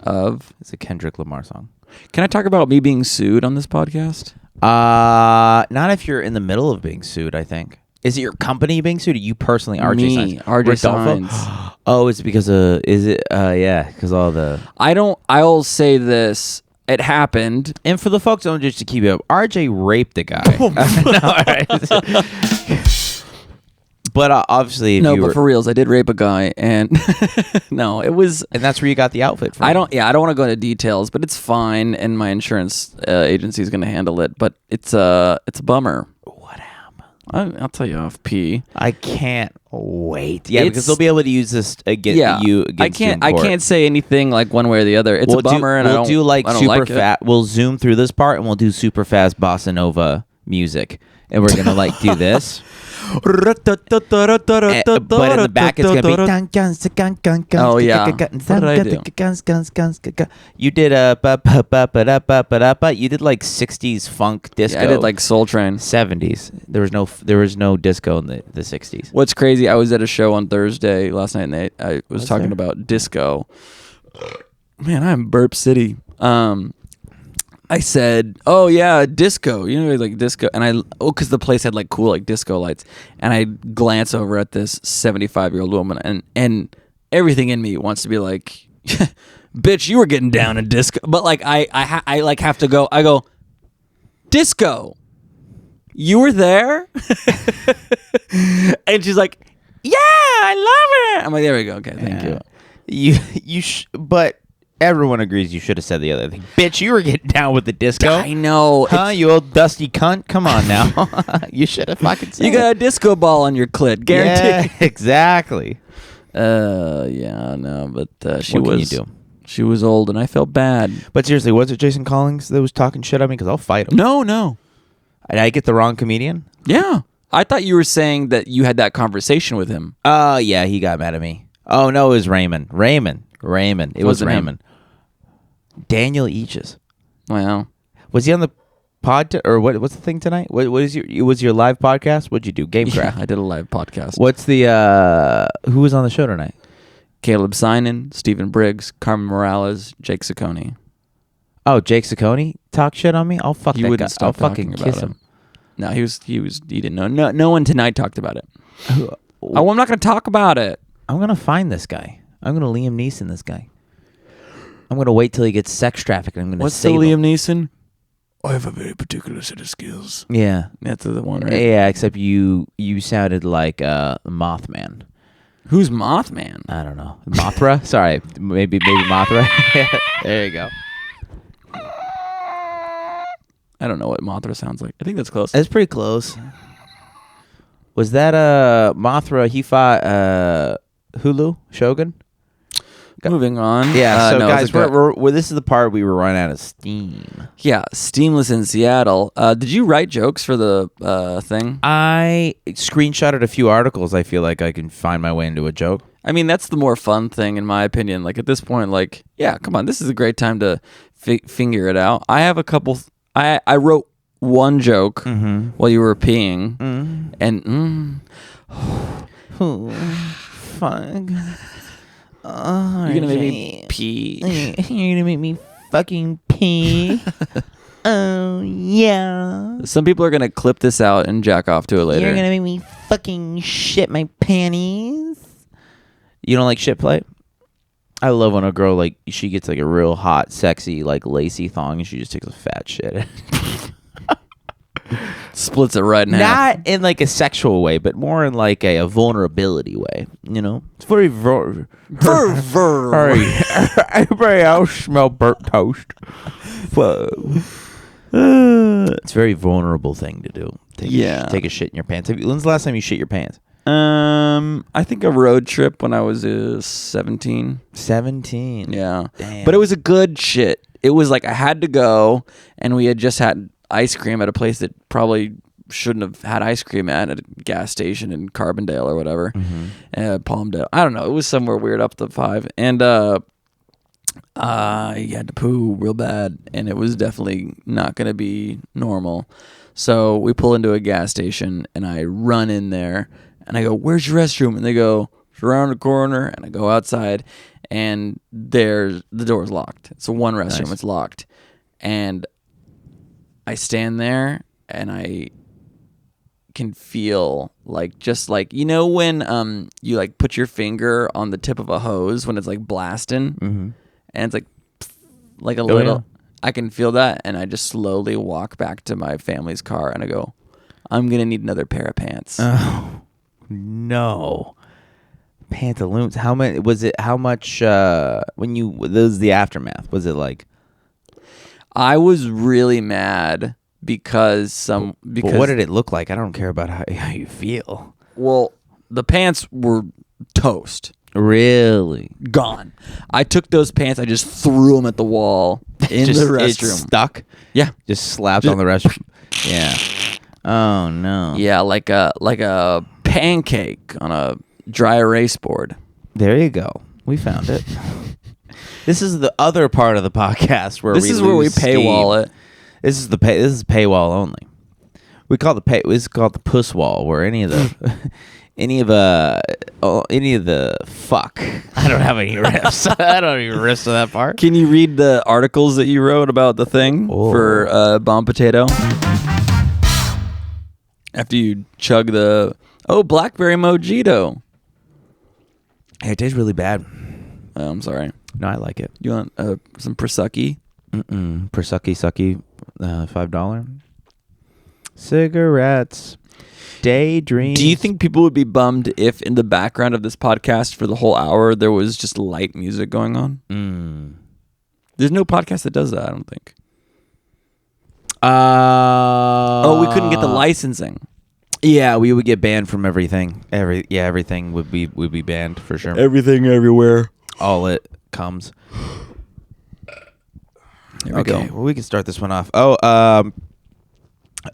Of? It's a Kendrick Lamar song. Can I talk about me being sued on this podcast? Not if you're in the middle of being sued, I think. Is it your company being sued or you personally, RJ Me, Signs? RJ Signs. Oh, it's because of, yeah, because all the... I'll say this. It happened. And for the folks, just to keep it up, RJ raped a guy. No, all right. But obviously, if No, you but were, for reals, I did rape a guy, and no, it was. and that's where you got the outfit from. I don't want to go into details, but it's fine, and my insurance agency is going to handle it. But it's a bummer. What happened? I'll tell you off P. I can't wait. Yeah, because they'll be able to use this against you. Against I can't say anything like one way or the other. It's a bummer, and we'll do like I don't super like it. fast. We'll zoom through this part, and we'll do super fast bossa nova music, and we're gonna like do this. But in the back, it's gonna be. Oh yeah. What did I do? You did you did like 60s funk disco. Yeah, I did like Soul Train. 70s. There was no disco in the 60s. What's crazy? I was at a show on Thursday last night, and I was talking there? about disco. Man, I'm Burp City. I said, "Oh yeah, disco." You know, like disco, and because the place had like cool like disco lights, and I glance over at this 75-year-old woman, and everything in me wants to be like, "Bitch, you were getting down in disco," but like I like have to go. I go, "Disco, you were there," and she's like, "Yeah, I love it." I'm like, "There we go. Okay, thank you." But everyone agrees you should have said the other thing. Bitch, you were getting down with the disco. I know. Huh, you old dusty cunt? Come on now. You should have fucking said You got a disco ball on your clit, guaranteed. Yeah, exactly. Yeah, no, but she What can was. you do? She was old, and I felt bad. But seriously, was it Jason Collins that was talking shit on me? Because I'll fight him. No. Did I get the wrong comedian? Yeah, I thought you were saying that you had that conversation with him. Oh, yeah, he got mad at me. Oh, no, it was Raymond. It was Wasn't him. Raymond. Daniel Eaches. Wow. Was he on the pod or what's the thing tonight? What is your live podcast? What'd you do? Gamecraft. Yeah, I did a live podcast. What's the who was on the show tonight? Caleb Sinan, Stephen Briggs, Carmen Morales, Jake Saccone. Oh, Jake Saccone talk shit on me? I'll fuck He that wouldn't guy. stop I'll fucking talking kiss about him. No, he didn't know. No one tonight talked about it. Oh, I'm not going to talk about it. I'm gonna find this guy. I'm gonna Liam Neeson this guy. I'm gonna wait till he gets sex trafficked. And I'm gonna What's the save him. Liam Neeson? I have a very particular set of skills. Yeah, That's the one, right? yeah. Except you sounded like Mothman. Who's Mothman? I don't know. Mothra? Sorry, maybe Mothra. There you go. I don't know what Mothra sounds like. I think that's close. That's pretty close. Was that Mothra? He fought Hulu Shogun. Moving on. Yeah. So no, guys, it's a we're this is the part we were running out of steam. yeah, Steamless in Seattle. Did you write jokes for the thing? I screenshotted a few articles. I feel like I can find my way into a joke. I mean, that's the more fun thing, in my opinion. Like, at this point, like, yeah, come on. This is a great time to figure it out. I have a couple. I wrote one joke while you were peeing. And, Fuck. Oh, you're going to make me pee. You're gonna make me fucking pee. Oh yeah. Some people are going to clip this out and jack off to it later. You're gonna make me fucking shit my panties. You don't like shit play? I love when a girl like she gets like a real hot, sexy, like lacy thong, and she just takes a fat shit. Splits it right in half. Not in like a sexual way, but more in like a vulnerability way. You know, it's very everybody else smell burnt toast. It's a very vulnerable thing to do. Take a shit in your pants. When's the last time you shit your pants? I think a road trip when I was 17. 17. Yeah. Damn. But it was a good shit. It was like I had to go, and we had just had ice cream at a place that probably shouldn't have had ice cream at a gas station in Carbondale or whatever. Palmdale. I don't know. It was somewhere weird up the 5. And I had to poo real bad, and it was definitely not going to be normal. So we pull into a gas station, and I run in there, and I go, "Where's your restroom?" And they go, "It's around the corner." And I go outside, and the door's locked. It's one restroom. Nice. It's locked. And I stand there, and I can feel like, just like, you know when you like put your finger on the tip of a hose when it's like blasting, and it's like a little. Yeah. I can feel that, and I just slowly walk back to my family's car, and I go, "I'm gonna need another pair of pants." Oh. No. Pantaloons. How many was it? How much when you this is the aftermath? Was it like I was really mad because but what did it look like? I don't care about how you feel. Well, the pants were toast. Really? Gone. I took those pants, I just threw them at the wall in the restroom. It's stuck? Yeah. Just slapped on the restroom. Yeah. Oh no. Yeah, like a pancake on a dry erase board. There you go. We found it. This is the other part of the podcast where this is where we paywall it. This is paywall only. This is called the puss wall, where any of the fuck. I don't have any riffs. I don't have any riffs to that part. Can you read the articles that you wrote about the thing for Bomb Potato? After you chug the blackberry mojito. Hey, it tastes really bad. Oh, I'm sorry. No, I like it. You want some Prosecco? Prosecco, $5. Cigarettes. Daydreams. Do you think people would be bummed if in the background of this podcast for the whole hour there was just light music going on? There's no podcast that does that, I don't think. We couldn't get the licensing. Yeah, we would get banned from everything. Everything would be banned for sure. Everything, everywhere. All it comes. Here we go. Well, we can start this one off.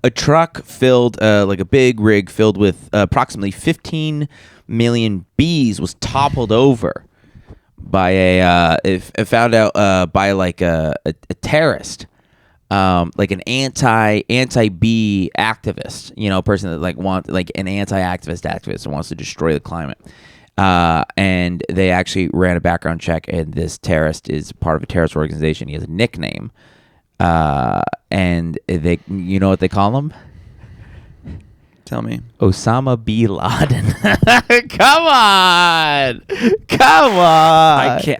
A truck filled, like a big rig filled with approximately 15 million bees was toppled over by found out by like a terrorist. Like an anti-bee activist, a person that like an activist who wants to destroy the climate. And they actually ran a background check, and this terrorist is part of a terrorist organization. He has a nickname, and they, you know what they call him? Tell me. Osama bin Laden. Come on.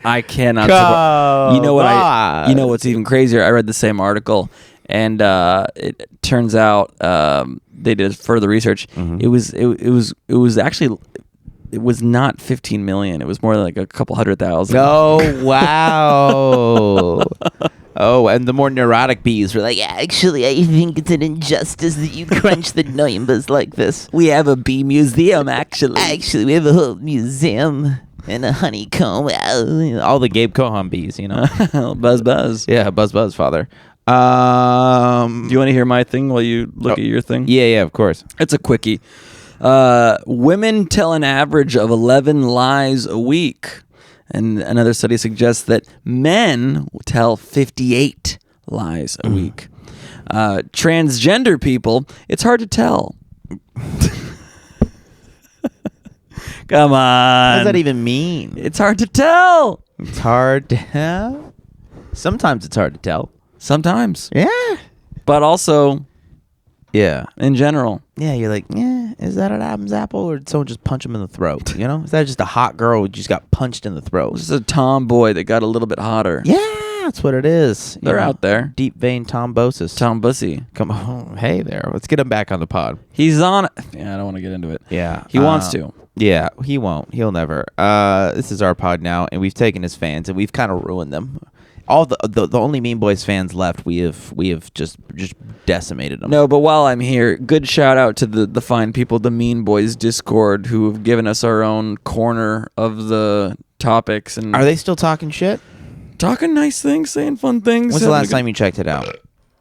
I cannot support. You know what's even crazier? I read the same article, and it turns out they did further research. Mm-hmm. It was actually it was not 15 million. It was more like a couple 100,000. Oh wow. Oh, and the more neurotic bees were like, actually, I think it's an injustice that you crunch the numbers like this. We have a bee museum, actually. Actually, we have a whole museum and a honeycomb. All the Gabe Cohon bees, Buzz. Yeah, buzz, father. Do you want to hear my thing while you look at your thing? Yeah, of course. It's a quickie. Women tell an average of 11 lies a week. And another study suggests that men tell 58 lies a week. Transgender people, it's hard to tell. Come on. What does that even mean? It's hard to tell. It's hard to tell? Sometimes it's hard to tell. Sometimes. Yeah. But also, yeah. In general. Yeah, you're like, is that an Adam's apple, or did someone just punch him in the throat? Is that just a hot girl who just got punched in the throat? It's a tomboy that got a little bit hotter. Yeah, that's what it is. They're out there. Deep vein Tombosis. Tom Bussy. Come on. Hey there. Let's get him back on the pod. He's on. Yeah, I don't want to get into it. Yeah. He wants to. Yeah, he won't. He'll never. This is our pod now, and we've taken his fans, and we've kind of ruined them. All the only Mean Boys fans left, we have just decimated them. No, but while I'm here, good shout out to the fine people, the Mean Boys Discord, who have given us our own corner of the topics. And are they still talking shit? Talking nice things, saying fun things. When's the last time you checked it out?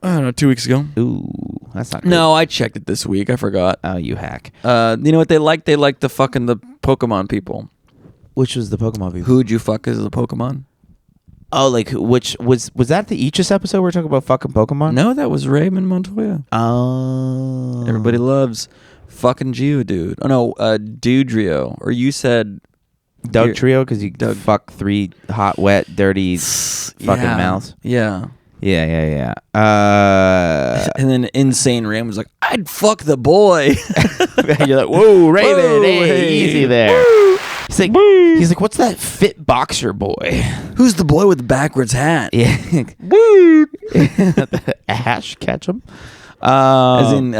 I don't know, 2 weeks ago. Ooh, that's not good. No, I checked it this week. I forgot. Oh, you hack. You know what they like? They like the Pokemon people. Which was the Pokemon people? Who'd you fuck as a Pokemon? Oh, like which was that the Aegis episode we're talking about fucking Pokemon? No, that was Raymond Montoya. Oh. Everybody loves fucking Geodude. Oh no, Dudrio. Or you said Doug Trio because you fuck 3 hot, wet, dirty fucking mouths. Yeah. Yeah. And then Insane Ram was like, I'd fuck the boy. You're like, whoa, Raven, Whoa, hey, easy there. Woo. He's like, what's that fit boxer boy? Who's the boy with the backwards hat? Yeah. Woo. Ash Ketchum. As in,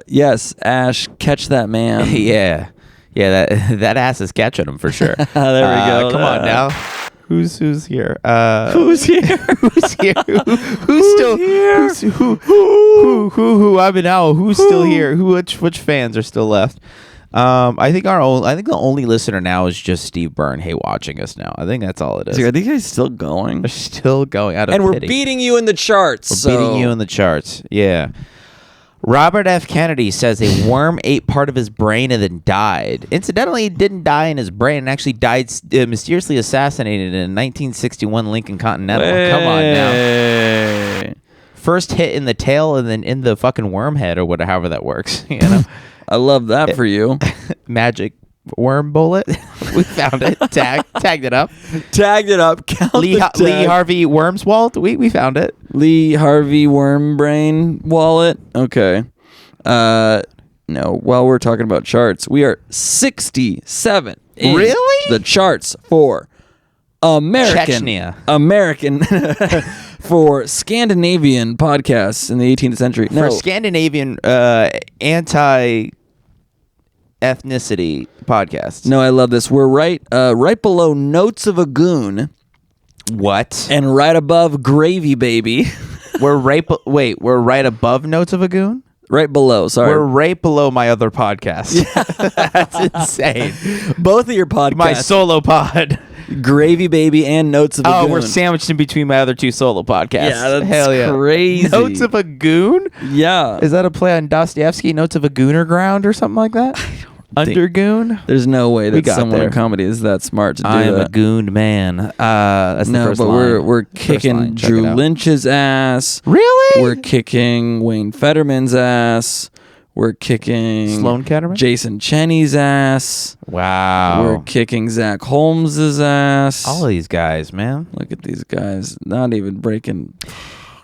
yes, Ash, catch that man. Yeah. Yeah, that ass is catching him for sure. There we go. Come on now. Who's here? Who's here? Who's here? Who's still here? Who? I'm an owl. Who's still here? Which fans are still left? I think the only listener now is just Steve Byrne. Hey, watching us now. I think that's all it is. Are these guys still going? They're still going out of and we're pity. beating you in the charts. We're beating you in the charts. Yeah. Robert F. Kennedy says a worm ate part of his brain and then died. Incidentally, he didn't die in his brain and actually died mysteriously assassinated in a 1961 Lincoln Continental. Come on now. First hit in the tail and then in the fucking worm head or whatever, however that works. You know, I love that for you. Magic worm bullet. We found it. Tagged it up. Tagged it up. Count Lee Harvey Wormswald. We found it. Lee Harvey Worm Brain Wallet. Okay. No. While we're talking about charts, we are 67 in really the charts for American for Scandinavian podcasts in the 18th century. No. For Scandinavian anti ethnicity podcasts. No, I love this. We're right below Notes of a Goon. What? And right above Gravy Baby. We're right above Notes of a Goon? Right below, sorry. We're right below my other podcast. Yeah. That's insane. Both of your podcasts. My solo pod. Gravy Baby and Notes of a Goon. Oh, we're sandwiched in between my other two solo podcasts. Yeah, that's Hell yeah. crazy. Notes of a Goon? Yeah. Is that a play on Dostoevsky, Notes of a Gooner Ground or something like that? Undergoon? There's no way that someone there. in comedy is that smart to do I am that. a gooned man. That's the first but line. we're kicking Drew Lynch's ass. Really? We're kicking Wayne Fetterman's ass. We're kicking Sloan Ketterman? Jason Cheney's ass. Wow. We're kicking Zach Holmes's ass. All of these guys, man. Look at these guys. Not even breaking.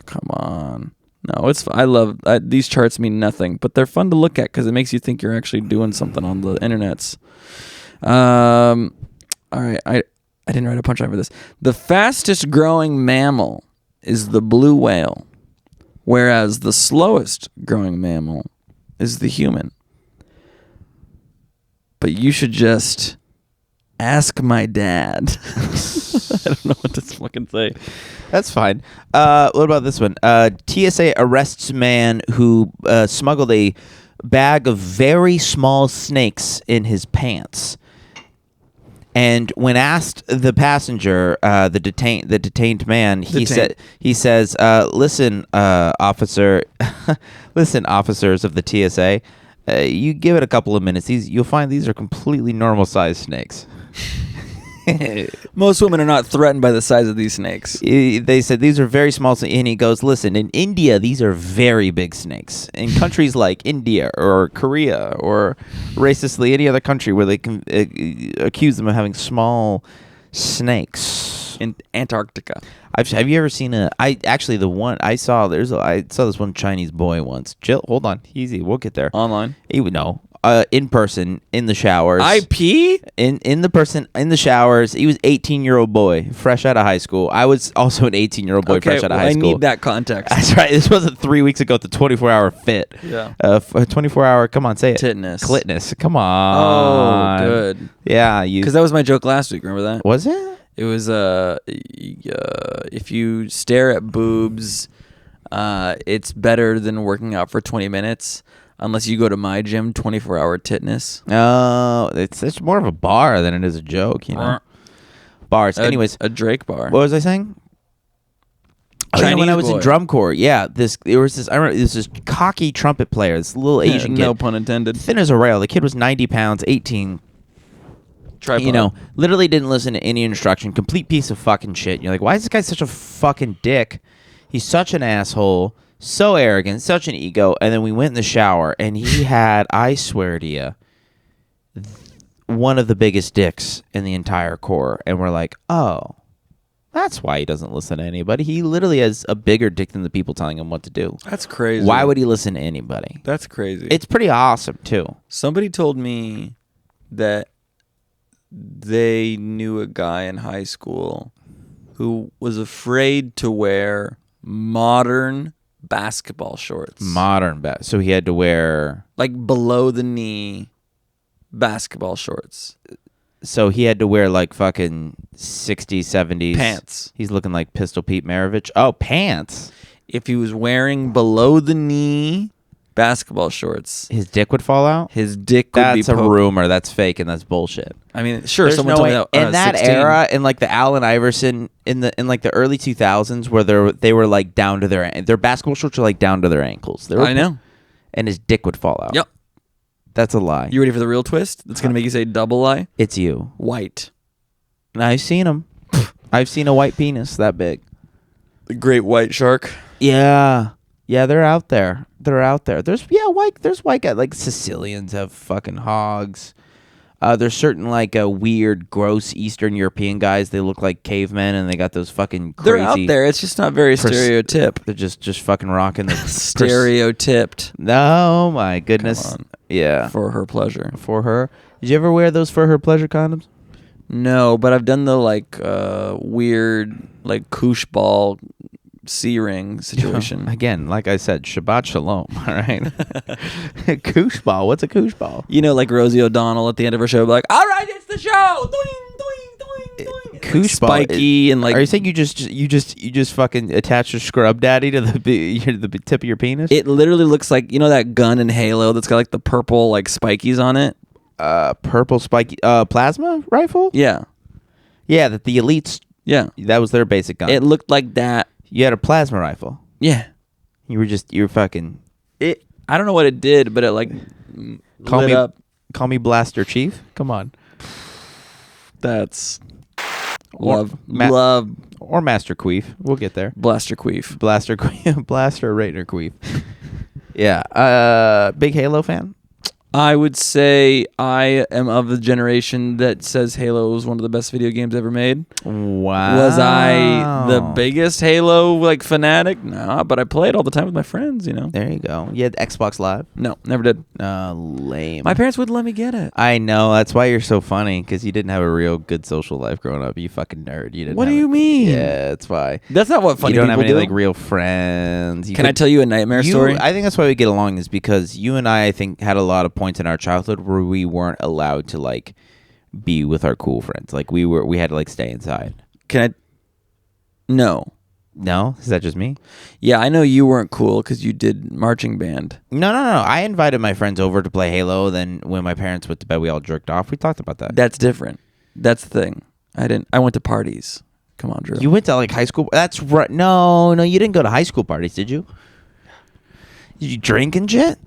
Come on. No, it's. I love these charts. Mean nothing, but they're fun to look at because it makes you think you're actually doing something on the internets. All right, I didn't write a punchline for this. The fastest growing mammal is the blue whale, whereas the slowest growing mammal is the human. But you should just ask my dad. I don't know what to fucking say. That's fine. What about this one? TSA arrests man who smuggled a bag of very small snakes in his pants. And when asked the passenger, the detained man, he says, "Listen, officer, listen, officers of the TSA, you give it a couple of minutes. You'll find these are completely normal sized snakes." Most women are not threatened by the size of these snakes. They said these are very small, and he goes, "Listen, in India, these are very big snakes. In countries like India or Korea or racistly any other country where they can accuse them of having small snakes." In Antarctica. Have you ever seen I saw this one Chinese boy once. Jill, hold on, easy, we'll get there. Online? He would know. In person, in the showers. IP? In the showers. He was 18-year-old boy, fresh out of high school. I was also an 18-year-old boy, fresh out of high school. I need that context. That's right. This wasn't 3 weeks ago at the 24-hour fit. Yeah. 24-hour, come on, say it. Titness. Clitness. Come on. Oh, good. Yeah. Because that was my joke last week. Remember that? Was it? It was, if you stare at boobs, it's better than working out for 20 minutes. Unless you go to my gym, 24-hour titness. Oh, it's more of a bar than it is a joke, you know. Bars. Anyways, a Drake bar. What was I saying? Chinese when I was boy. in drum corps, I remember this cocky trumpet player, this little Asian kid. No pun intended. Thin as a rail. The kid was 90 pounds, 18. Tripod. You know, literally didn't listen to any instruction. Complete piece of fucking shit. You're like, why is this guy such a fucking dick? He's such an asshole. So arrogant, such an ego. And then we went in the shower, and he had, I swear to you, one of the biggest dicks in the entire corps. And we're like, oh, that's why he doesn't listen to anybody. He literally has a bigger dick than the people telling him what to do. That's crazy. Why would he listen to anybody? That's crazy. It's pretty awesome, too. Somebody told me that they knew a guy in high school who was afraid to wear modern basketball shorts. So he had to wear like below the knee basketball shorts. So he had to wear like fucking 60s, 70s pants. He's looking like Pistol Pete Maravich. Oh, pants. If he was wearing below the knee basketball shorts, his dick would fall out? His dick would be That's a rumor. That's fake and that's bullshit. I mean, sure, There's someone no told me way. that In that 16. era, in like the Allen Iverson, in like the early 2000s, where they were like down to their basketball shorts were like down to their ankles. I know. And his dick would fall out. Yep. That's a lie. You ready for the real twist? That's going to make you say double lie? It's you. White. I've seen him. I've seen a white penis that big. The great white shark. Yeah. Yeah, they're out there. There's white guys. Like Sicilians have fucking hogs. There's certain like weird, gross Eastern European guys. They look like cavemen and they got those fucking crazy. They're out there. It's just not very stereotyped. They're just fucking rocking the stereotyped. Oh my goodness. Come on. Yeah. For her pleasure. For her. Did you ever wear those for her pleasure condoms? No, but I've done the like weird like koosh ball C-ring situation. Again, like I said, Shabbat Shalom. All right. Koosh ball. What's a koosh ball? You know, like Rosie O'Donnell at the end of her show, like, "All right, it's the show." Doing, doing, doing. Koosh like ball. spiky and like. Are you saying you just fucking attach your scrub daddy to the tip of your penis? It literally looks like, you know, that gun in Halo that's got like the purple like spikies on it. Purple spiky plasma rifle. Yeah. Yeah, that the elites. Yeah. That was their basic gun. It looked like that. You had a plasma rifle. Yeah. You were fucking. It. I don't know what it did, but it like lit up. Call me Blaster Chief. Come on. That's love or Master Queef. We'll get there. Blaster Queef. Blaster Raitner Queef. Yeah. Big Halo fan. I would say I am of the generation that says Halo was one of the best video games ever made. Wow. Was I the biggest Halo like fanatic? No, but I played all the time with my friends, you know. There you go. You had Xbox Live? No, never did. Lame. My parents wouldn't let me get it. I know. That's why you're so funny, because you didn't have a real good social life growing up. You fucking nerd. You didn't. What do you mean? Yeah, that's why. That's not what funny people do. You people don't have any do. like real friends. Can I tell you a nightmare story? I think that's why we get along, is because you and I think, had a lot of points in our childhood where we weren't allowed to like be with our cool friends. Like we had to like stay inside. Can I? No. Is that just me? Yeah, I know you weren't cool because you did marching band. No. I invited my friends over to play Halo. Then when my parents went to bed, we all jerked off. We talked about that. That's different. That's the thing. I went to parties. Come on, Drew. You went to like high school. That's right. No, you didn't go to high school parties, did you? Did you drink and shit?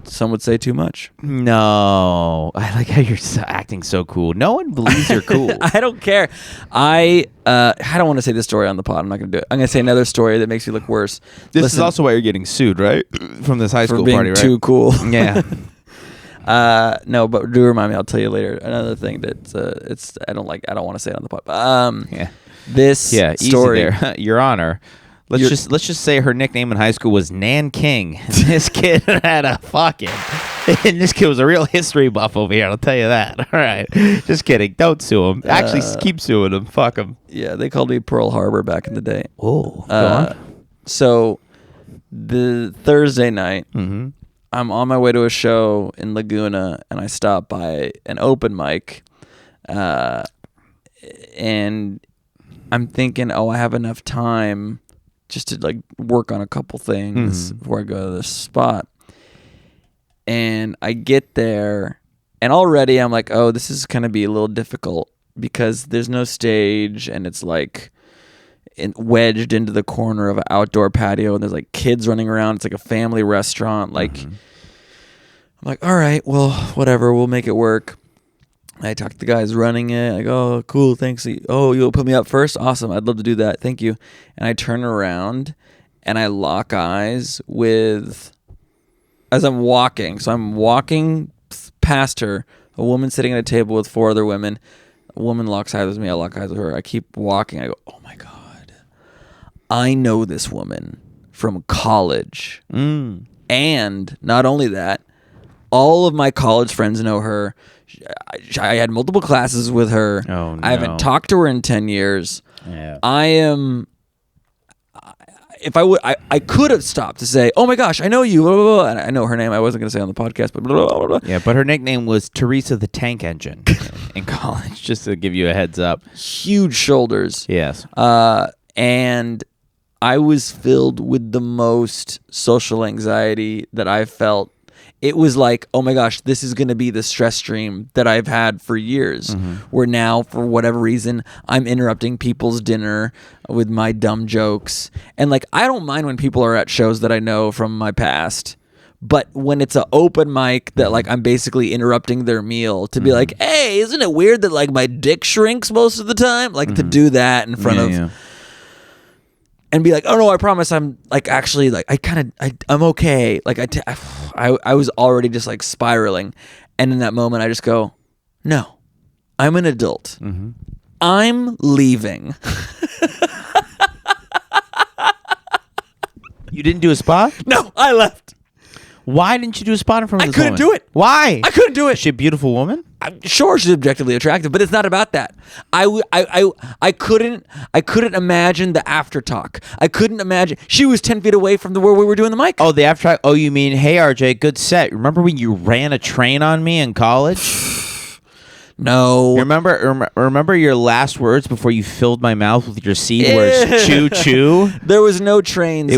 Some would say too much. No, I like how you're acting so cool. No one believes you're cool. I don't care. I don't want to say this story on the pod. I'm not going to do it. I'm going to say another story that makes you look worse. This is also why you're getting sued, right? From this high school being party, right? Too cool. Yeah. No, but do remind me. I'll tell you later. Another thing that I don't want to say it on the pod. Yeah. This story, easy there. Your Honor. Let's just say her nickname in high school was Nan King. This kid had a fucking, and this kid was a real history buff over here. I'll tell you that. All right, just kidding. Don't sue him. Actually, keep suing him. Fuck him. Yeah, they called me Pearl Harbor back in the day. Oh, go on. So the Thursday night, mm-hmm. I'm on my way to a show in Laguna, and I stop by an open mic, and I'm thinking, I have enough time just to like work on a couple things before I go to this spot. And I get there, and already I'm like, this is going to be a little difficult because there's no stage, and it's like wedged into the corner of an outdoor patio, and there's like kids running around. It's like a family restaurant. Like, I'm like, all right, well, whatever, we'll make it work. I talk to the guys running it. I go, cool, thanks. You'll put me up first? Awesome. I'd love to do that. Thank you. And I turn around and I lock eyes as I'm walking. So I'm walking past her, a woman sitting at a table with 4 other women. A woman locks eyes with me. I lock eyes with her. I keep walking. I go, oh my God. I know this woman from college. And not only that, all of my college friends know her. I had multiple classes with her. Oh, no. I haven't talked to her in 10 years. Yeah. if I would, I could have stopped to say, "Oh my gosh, I know you." Blah, blah, blah. And I know her name. I wasn't going to say on the podcast, but blah, blah, blah. Yeah, but her nickname was Teresa the Tank Engine in college, just to give you a heads up. Huge shoulders. Yes. And I was filled with the most social anxiety that I've felt. It was like, oh my gosh, this is going to be the stress stream that I've had for years, where now, for whatever reason, I'm interrupting people's dinner with my dumb jokes. And like, I don't mind when people are at shows that I know from my past, but when it's an open mic that like I'm basically interrupting their meal to be like, hey, isn't it weird that like my dick shrinks most of the time? Like to do that in front of... And be like, oh no, I promise I'm like actually like I'm okay. Like I was already just like spiraling. And in that moment I just go, no, I'm an adult. I'm leaving. You didn't do a spot? No, I left. Why didn't you do a spot in front of this woman? I couldn't do it. Why? I couldn't do it. Is she a beautiful woman? Sure, she's objectively attractive, but it's not about that. I couldn't imagine the after talk. I couldn't imagine. She was 10 feet away from where we were doing the mic. Oh, the after talk. Oh, you mean, hey, RJ, good set. Remember when you ran a train on me in college? No. Remember your last words before you filled my mouth with your seed where it's choo choo? There was no trains.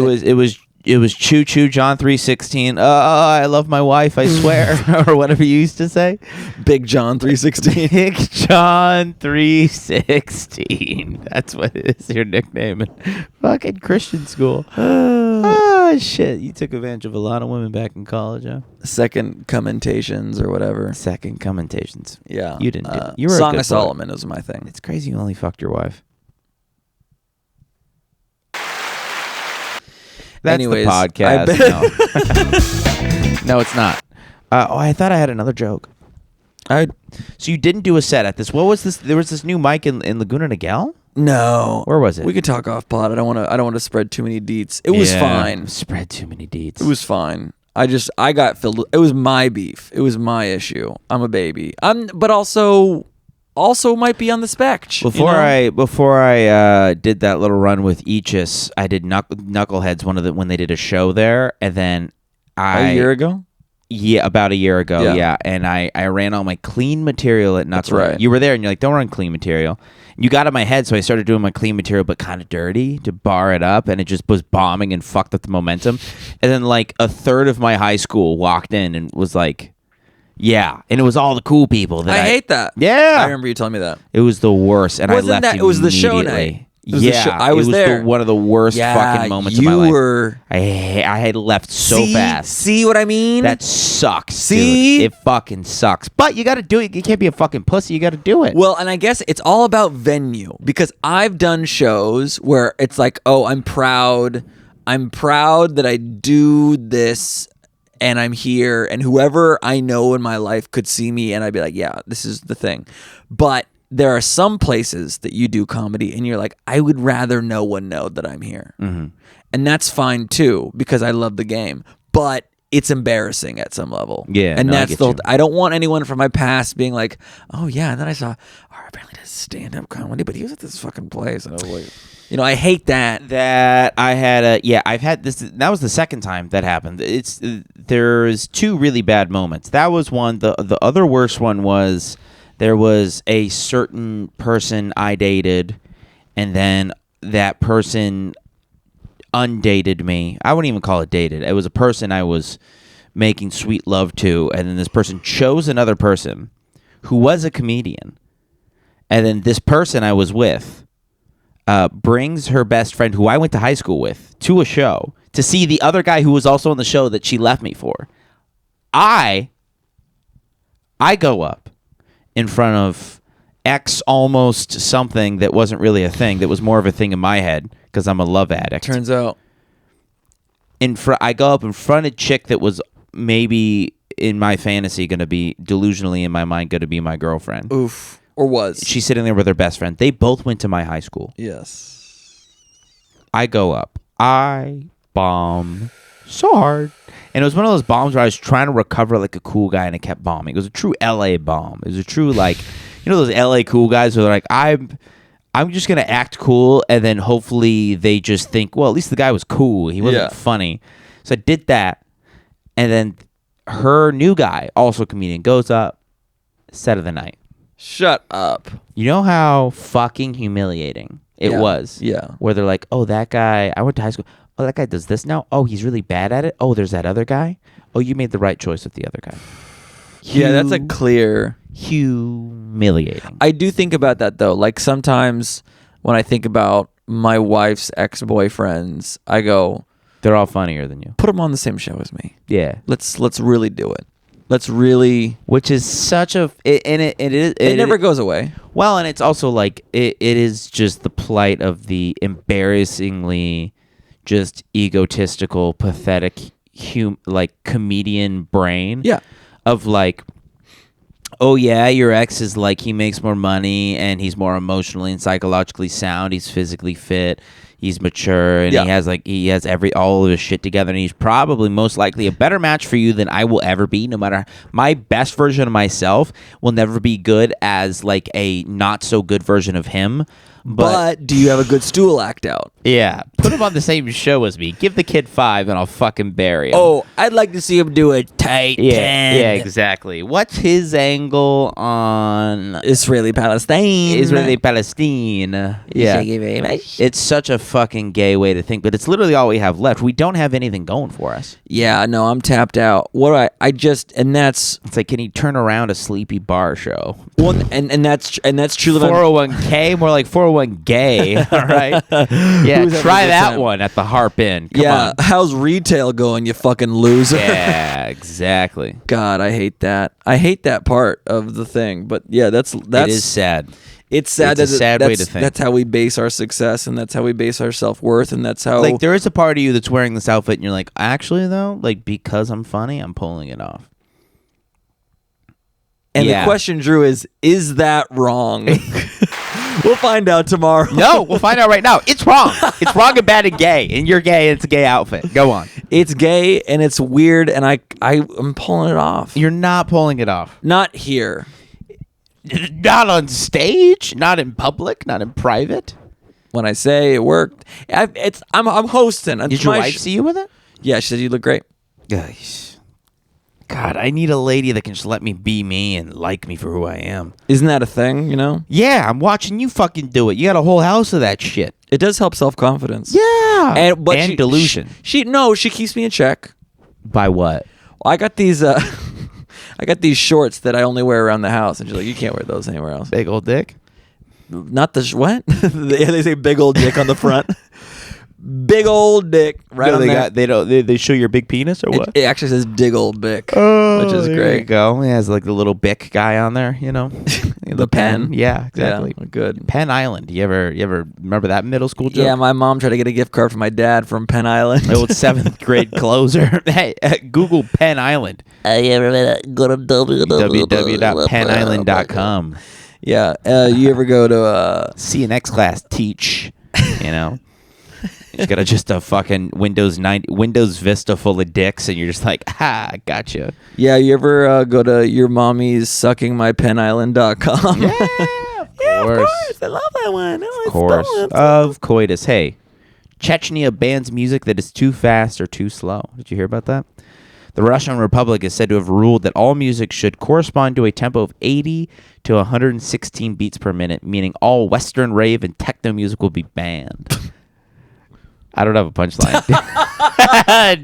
It was choo choo John 3:16. I love my wife, I swear, or whatever you used to say. Big John 3:16. Big John 3:16. That's what is your nickname in fucking Christian school. Oh shit! You took advantage of a lot of women back in college, huh? Second commentations or whatever. Second commentations. Yeah, you didn't. You were Song a good of Solomon was my thing. It's crazy you only fucked your wife. That's anyways, the podcast. No, it's not. I thought I had another joke. So you didn't do a set at this. What was this? There was this new mic in Laguna Niguel? No. Where was it? We could talk off pod. I don't want to spread too many deets. It was fine. Spread too many deets. It was fine. I got filled with, it was my beef. It was my issue. I'm a baby. But also might be on the spec. Before I did that little run with Eachus, I did Knuckleheads when they did a show there, and then a year ago. Yeah, about a year ago. Yeah, and I ran all my clean material at Knuckleheads. That's right. You were there, and you're like, don't run clean material. You got in my head, so I started doing my clean material, but kind of dirty to bar it up, and it just was bombing and fucked up the momentum. And then like a third of my high school walked in and was like, yeah, and it was all the cool people. I hate that. Yeah, I remember you telling me that. It was the worst, and Wasn't I left that, immediately. It was the show night. I was there. One of the worst fucking moments of my life. I had left so fast. See what I mean? That sucks. See? Dude. It fucking sucks. But you got to do it. You can't be a fucking pussy. You got to do it. Well, and I guess it's all about venue, because I've done shows where it's like, oh, I'm proud that I do this and I'm here, and whoever I know in my life could see me and I'd be like, yeah, this is the thing. But there are some places that you do comedy and you're like, I would rather no one know that I'm here. Mm-hmm. And that's fine too, because I love the game. But it's embarrassing at some level. Yeah. And that's I don't want anyone from my past being like, oh yeah, and then I saw, apparently does stand-up comedy, but he was at this fucking place. And I was like, I hate that. I've had this. That was the second time that happened. There's two really bad moments. That was one. The other worst one was, there was a certain person I dated, and then that person undated me. I wouldn't even call it dated. It was a person I was making sweet love to, and then this person chose another person who was a comedian. And then this person I was with brings her best friend, who I went to high school with, to a show to see the other guy who was also on the show that she left me for. I go up in front of X almost something that wasn't really a thing, that was more of a thing in my head because I'm a love addict. Turns out. I go up in front of a chick that was maybe in my fantasy going to be, delusionally in my mind, going to be my girlfriend. Oof. Or was. She's sitting there with her best friend. They both went to my high school. Yes. I go up. I bomb so hard. And it was one of those bombs where I was trying to recover like a cool guy, and it kept bombing. It was a true LA bomb. It was a true, like, those LA cool guys who are like, I I'm just going to act cool, and then hopefully they just think, well, at least the guy was cool. He wasn't funny. So I did that, and then her new guy, also comedian, goes up, set of the night. Shut up. You know how fucking humiliating it was? Yeah. Where they're like, oh, that guy, I went to high school. Oh, that guy does this now? Oh, he's really bad at it? Oh, there's that other guy? Oh, you made the right choice with the other guy. Yeah, that's a clear... Humiliating. I do think about that, though. Like, sometimes when I think about my wife's ex-boyfriends, I go... They're all funnier than you. Put them on the same show as me. Yeah. Let's really do it. Let's really... Which is such a... It never goes away. Well, and it's also like... It is just the plight of the embarrassingly just egotistical, pathetic, like, comedian brain. Yeah. Of like... Oh yeah, your ex is like, he makes more money and he's more emotionally and psychologically sound. He's physically fit. He's mature and he has all of his shit together, and he's probably most likely a better match for you than I will ever be. No matter my best version of myself will never be good as like a not so good version of him. But do you have a good stool act out? Yeah. Put him on the same show as me. Give the kid 5 and I'll fucking bury him. Oh, I'd like to see him do a tight 10. Yeah, exactly. What's his angle on Israeli-Palestine? Israeli-Palestine. Yeah. Thank you very much. It's such a fucking gay way to think, but it's literally all we have left. We don't have anything going for us. Yeah, no, I'm tapped out. It's like, can he turn around a sleepy bar show? Well, and that's true. 401k, more like 401 gay. All right. Yeah, try that one at the Harp Inn. Come on. How's retail going, you fucking loser? Yeah, exactly. God, I hate that. I hate that part of the thing. But yeah, that's it is sad. It's sad. It's a sad way to think. That's how we base our success, and that's how we base our self-worth, and that's how... Like, there is a part of you that's wearing this outfit, and you're like, actually, though, like, because I'm funny, I'm pulling it off. And the question, Drew, is that wrong? We'll find out tomorrow. No, we'll find out right now. It's wrong. It's wrong and bad and gay. And you're gay and it's a gay outfit. Go on. It's gay and it's weird, and I'm pulling it off. You're not pulling it off. Not here. Not on stage. Not in public. Not in private. When I say it worked, I'm hosting. Did your wife see you with it? Yeah, she said you look great. God, I need a lady that can just let me be me and like me for who I am. Isn't that a thing, you know? Yeah, I'm watching you fucking do it. You got a whole house of that shit. It does help self-confidence. Yeah. And delusion. She keeps me in check. By what? Well, I got these shorts that I only wear around the house, and she's like, you can't wear those anywhere else. Big old dick? Not the what? They say big old dick on the front. Big old dick right on there. They show your big penis or what? It actually says dig old bick, which is there great. You go. It has like the little bick guy on there, you know. The pen. Yeah, exactly. Yeah, good. Penn Island. You ever remember that middle school joke? Yeah, my mom tried to get a gift card from my dad from Penn Island. Old 7th grade closer. Hey, Google Penn Island. You ever go to www.pennisland.com. Yeah. You ever go to see an X class teach, you know? You got just a fucking Windows Vista full of dicks, and you're just like, gotcha. Yeah, you ever go to your mommy's suckingmypenisland.com? Yeah, of course. I love that one. Of course. Of coitus. Hey, Chechnya bans music that is too fast or too slow. Did you hear about that? The Russian Republic is said to have ruled that all music should correspond to a tempo of 80 to 116 beats per minute, meaning all Western rave and techno music will be banned. I don't have a punchline.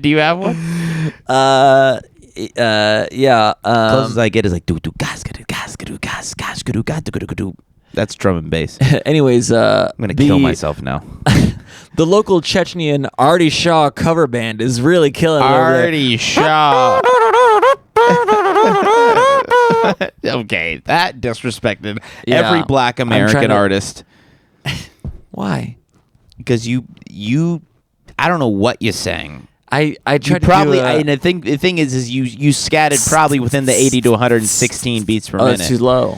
Do you have one? Yeah. Closest I get is like do gas. That's drum and bass. Anyways, I'm gonna kill myself now. The local Chechnyan Artie Shaw cover band is really killing it. Artie Shaw. Okay, that disrespected every black American artist. Why? Because you I don't know what you sang. I tried probably to do and the thing is you scattered probably within the 80 to 116 beats per minute. That's too low.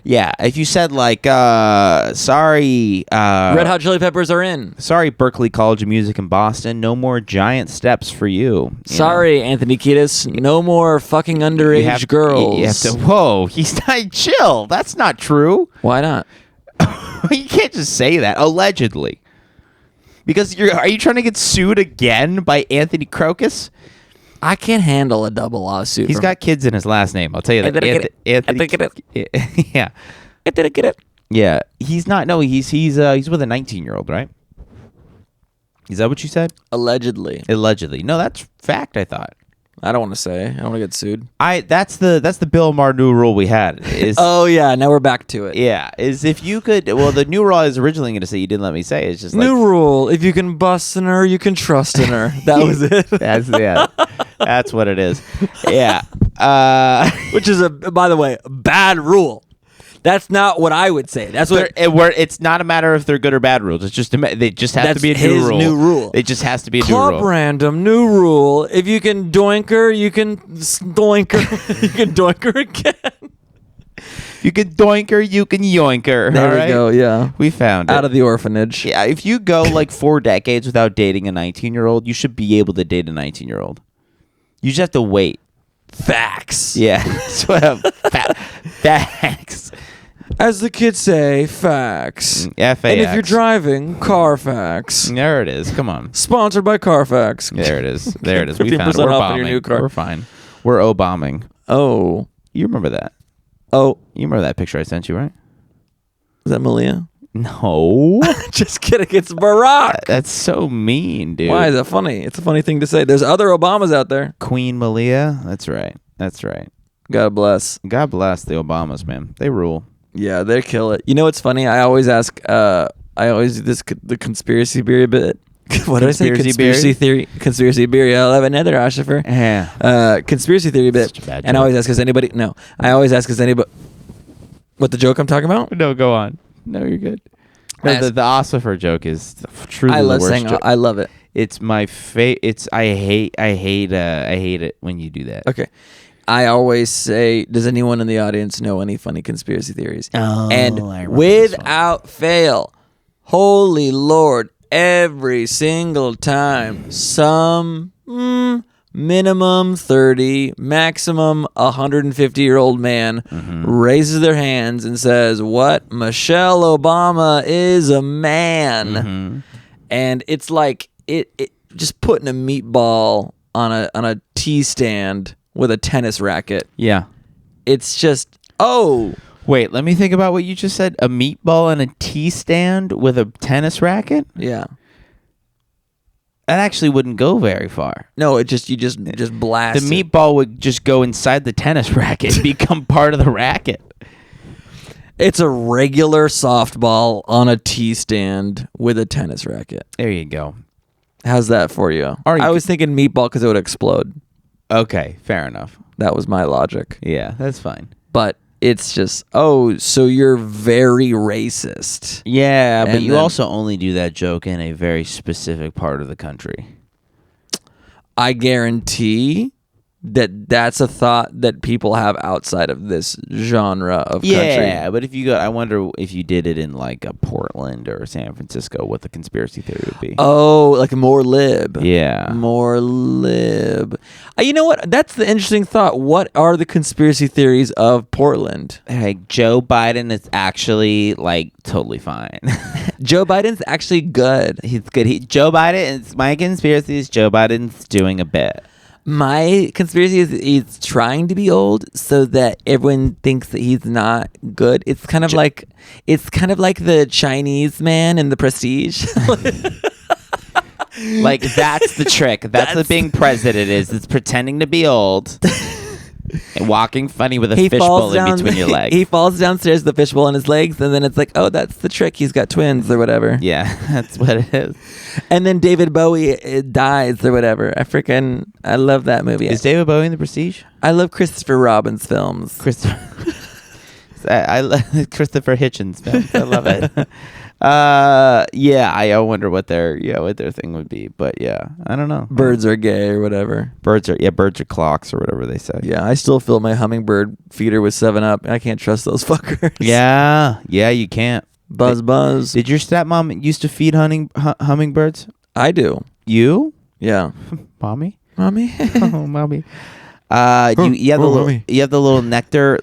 Yeah, if you said like sorry Red Hot Chili Peppers are in. Sorry Berklee College of Music in Boston, no more giant steps for you. Sorry Anthony Kiedis, no more fucking underage girls. You have to he's not chill. That's not true. Why not? You can't just say that. Allegedly. Because are you trying to get sued again by Anthony Crocus? I can't handle a double lawsuit. He's got kids in his last name. I'll tell you that. Yeah. I didn't get it. Yeah. He's not. No, he's with a 19-year-old, right? Is that what you said? Allegedly. No, that's fact, I thought. I don't want to say. I don't want to get sued. That's the Bill Maher new rule we had. Is oh yeah, now we're back to it. Yeah, is if you could. Well, the new rule I was originally going to say you didn't let me say. It's just like, new rule: if you can bust in her, you can trust in her. That was it. That's what it is. Yeah, which is by the way, bad rule. That's not what I would say. That's what it's not a matter if they're good or bad rules. It's just they just have to be a new rule. It just has to be a new rule. Club random new rule. If you can doink her, you can doink her. You can doink her again. You can doink her, you can yoink her. There we go. Yeah, we found it. Out of the orphanage. Yeah, if you go like 4 decades without dating a 19-year-old, you should be able to date a 19-year-old. You just have to wait. Facts. Yeah. Facts. As the kids say, facts. FAX. And if you're driving, Carfax. There it is. Come on. Sponsored by Carfax. There it is. There it is. We found it. We're bombing. Your new car. We're fine. We're bombing. Oh. You remember that? Oh. You remember that picture I sent you, right? Is that Malia? No. Just kidding. It's Barack. That's so mean, dude. Why is that funny? It's a funny thing to say. There's other Obamas out there. Queen Malia. That's right. God bless. God bless the Obamas, man. They rule. Yeah, they kill it. You know what's funny? I always ask. I always do the conspiracy theory bit. What did I say? Conspiracy theory. Conspiracy theory. I'll have another Ashifer. Yeah. Conspiracy theory bit. And I always ask, is anybody? No. I always ask, is anybody? What the joke I'm talking about? No, go on. No, you're good. No, the Ossifer joke is truly I love the worst saying. joke. I love it. It's my It's I hate it when you do that. Okay. I always say, does anyone in the audience know any funny conspiracy theories? Oh, and without fail, holy Lord, every single time, some minimum 30, maximum 150-year-old man raises their hands and says, what? Michelle Obama is a man. And it's like it just putting a meatball on a tea stand with a tennis racket. Yeah. It's just, oh. Wait, let me think about what you just said. A meatball on a tea stand with a tennis racket? Yeah. That actually wouldn't go very far. No, you just blast the meatball would just go inside the tennis racket and become part of the racket. It's a regular softball on a tea stand with a tennis racket. There you go. How's that for you? I was thinking meatball because it would explode. Okay, fair enough. That was my logic. Yeah, that's fine. But it's just, so you're very racist. Yeah, but you also only do that joke in a very specific part of the country. I guarantee that's a thought that people have outside of this genre of country. Yeah, but if you go, I wonder if you did it in like a Portland or San Francisco, what the conspiracy theory would be. Oh, like more lib. Yeah. More lib. You know what? That's the interesting thought. What are the conspiracy theories of Portland? Like Joe Biden is actually like totally fine. Joe Biden's actually good. He's good. Joe Biden, my conspiracy is Joe Biden's doing a bit. My conspiracy is he's trying to be old so that everyone thinks that he's not good. It's kind of like the Chinese man in The Prestige. Like that's the trick. That's what being president is. It's pretending to be old and walking funny with a fishbowl in between your legs. He falls downstairs with the fishbowl in his legs, and then it's like, oh, that's the trick. He's got twins or whatever. Yeah, that's what it is. And then David Bowie dies or whatever. I love that movie. Is David Bowie in The Prestige? I love Christopher Robin's films. I love Christopher Hitchens films. I love it. Yeah, I wonder what their thing would be, but yeah, I don't know. Birds are gay or whatever. Birds are clocks or whatever they say. Yeah, I still fill my hummingbird feeder with 7-Up. I can't trust those fuckers. Yeah, you can't. Buzz. Did your stepmom used to feed hummingbirds? I do. You? Yeah. Mommy? Mommy? Oh, mommy. You have the little nectar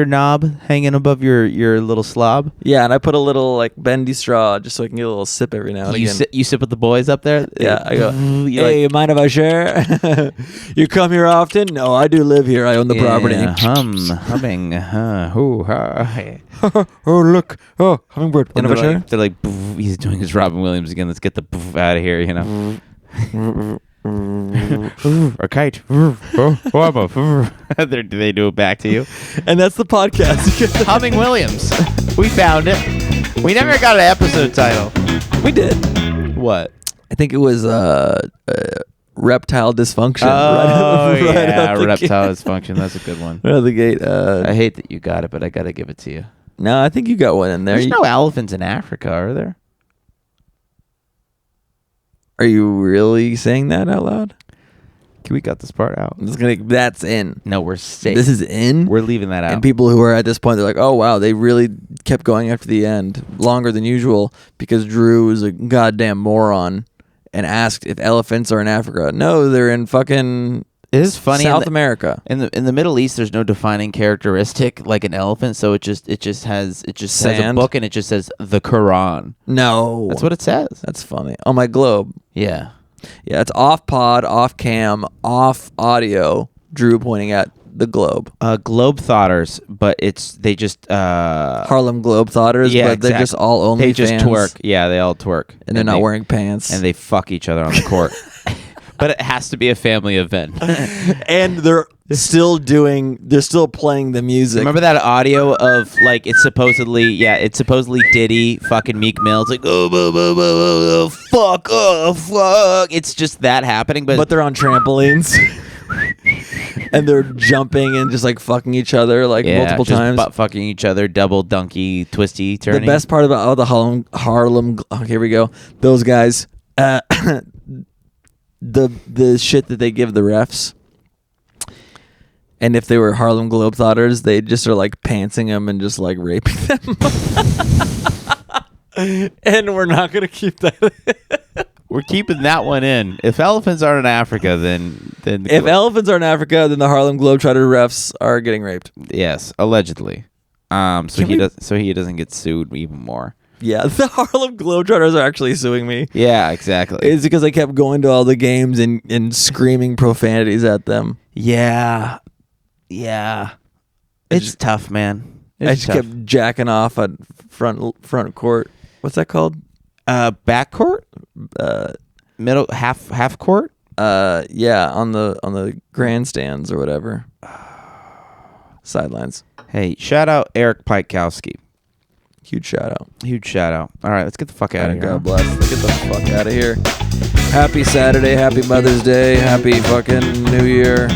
knob hanging above your little slob. Yeah, and I put a little like bendy straw just so I can get a little sip every now and again. You sip with the boys up there. Yeah, I go. Hey, mind if I share? You come here often? No, I do live here. I own the property. Humming. Oh look! Oh, hummingbird. And they're like, he's doing his Robin Williams again. Let's get the out of here, you know. A kite. They do it back to you. And that's the podcast. Humming Williams. We found it. We never got an episode title. We did. What? I think it was Reptile Dysfunction. Oh, yeah. Reptile Dysfunction. That's a good one. Right out of the gate. I hate that you got it, but I got to give it to you. No, I think you got one in there. There's no elephants in Africa, are there? Are you really saying that out loud? Can we cut this part out? That's in. No, we're safe. This is in? We're leaving that out. And people who are at this point, they're like, oh, wow, they really kept going after the end longer than usual because Drew is a goddamn moron and asked if elephants are in Africa. No, they're in fucking it is funny South America. In the Middle East, there's no defining characteristic like an elephant, so it just has a book and it just says the Quran. No. That's what it says. That's funny. On my globe. Yeah. Yeah, it's off pod, off cam, off audio. Drew pointing at the globe. Globetrotters, but they just Harlem Globetrotters, yeah, but they're just all only They just fans. twerk. Yeah, they all twerk. And they're not wearing pants. And they fuck each other on the court. But it has to be a family event. And they're still playing the music. Remember that audio of like it's supposedly Diddy fucking Meek Mill. It's like fuck. It's just that happening, but they're on trampolines. And they're jumping and just like fucking each other like multiple times. Butt fucking each other, double donkey, twisty, turning. The best part about the Harlem here we go. Those guys the shit that they give the refs, and if they were Harlem Globetrotters, they just are like pantsing them and just like raping them. And we're not gonna keep that. We're keeping that one in. If elephants aren't in Africa, then if elephants are in Africa, then the Harlem Globetrotter refs are getting raped. Yes, allegedly. So he doesn't get sued even more. Yeah, the Harlem Globetrotters are actually suing me. Yeah, exactly. It's because I kept going to all the games and screaming profanities at them. Yeah. It's tough, man. I just kept jacking off at front court. What's that called? Back court? Middle half court? Yeah, on the grandstands or whatever. Sidelines. Hey, shout out Eric Pikowski. Huge shout out. All right, let's get the fuck out of here. God bless. Let's get the fuck out of here. Happy Saturday. Happy Mother's Day. Happy fucking New Year.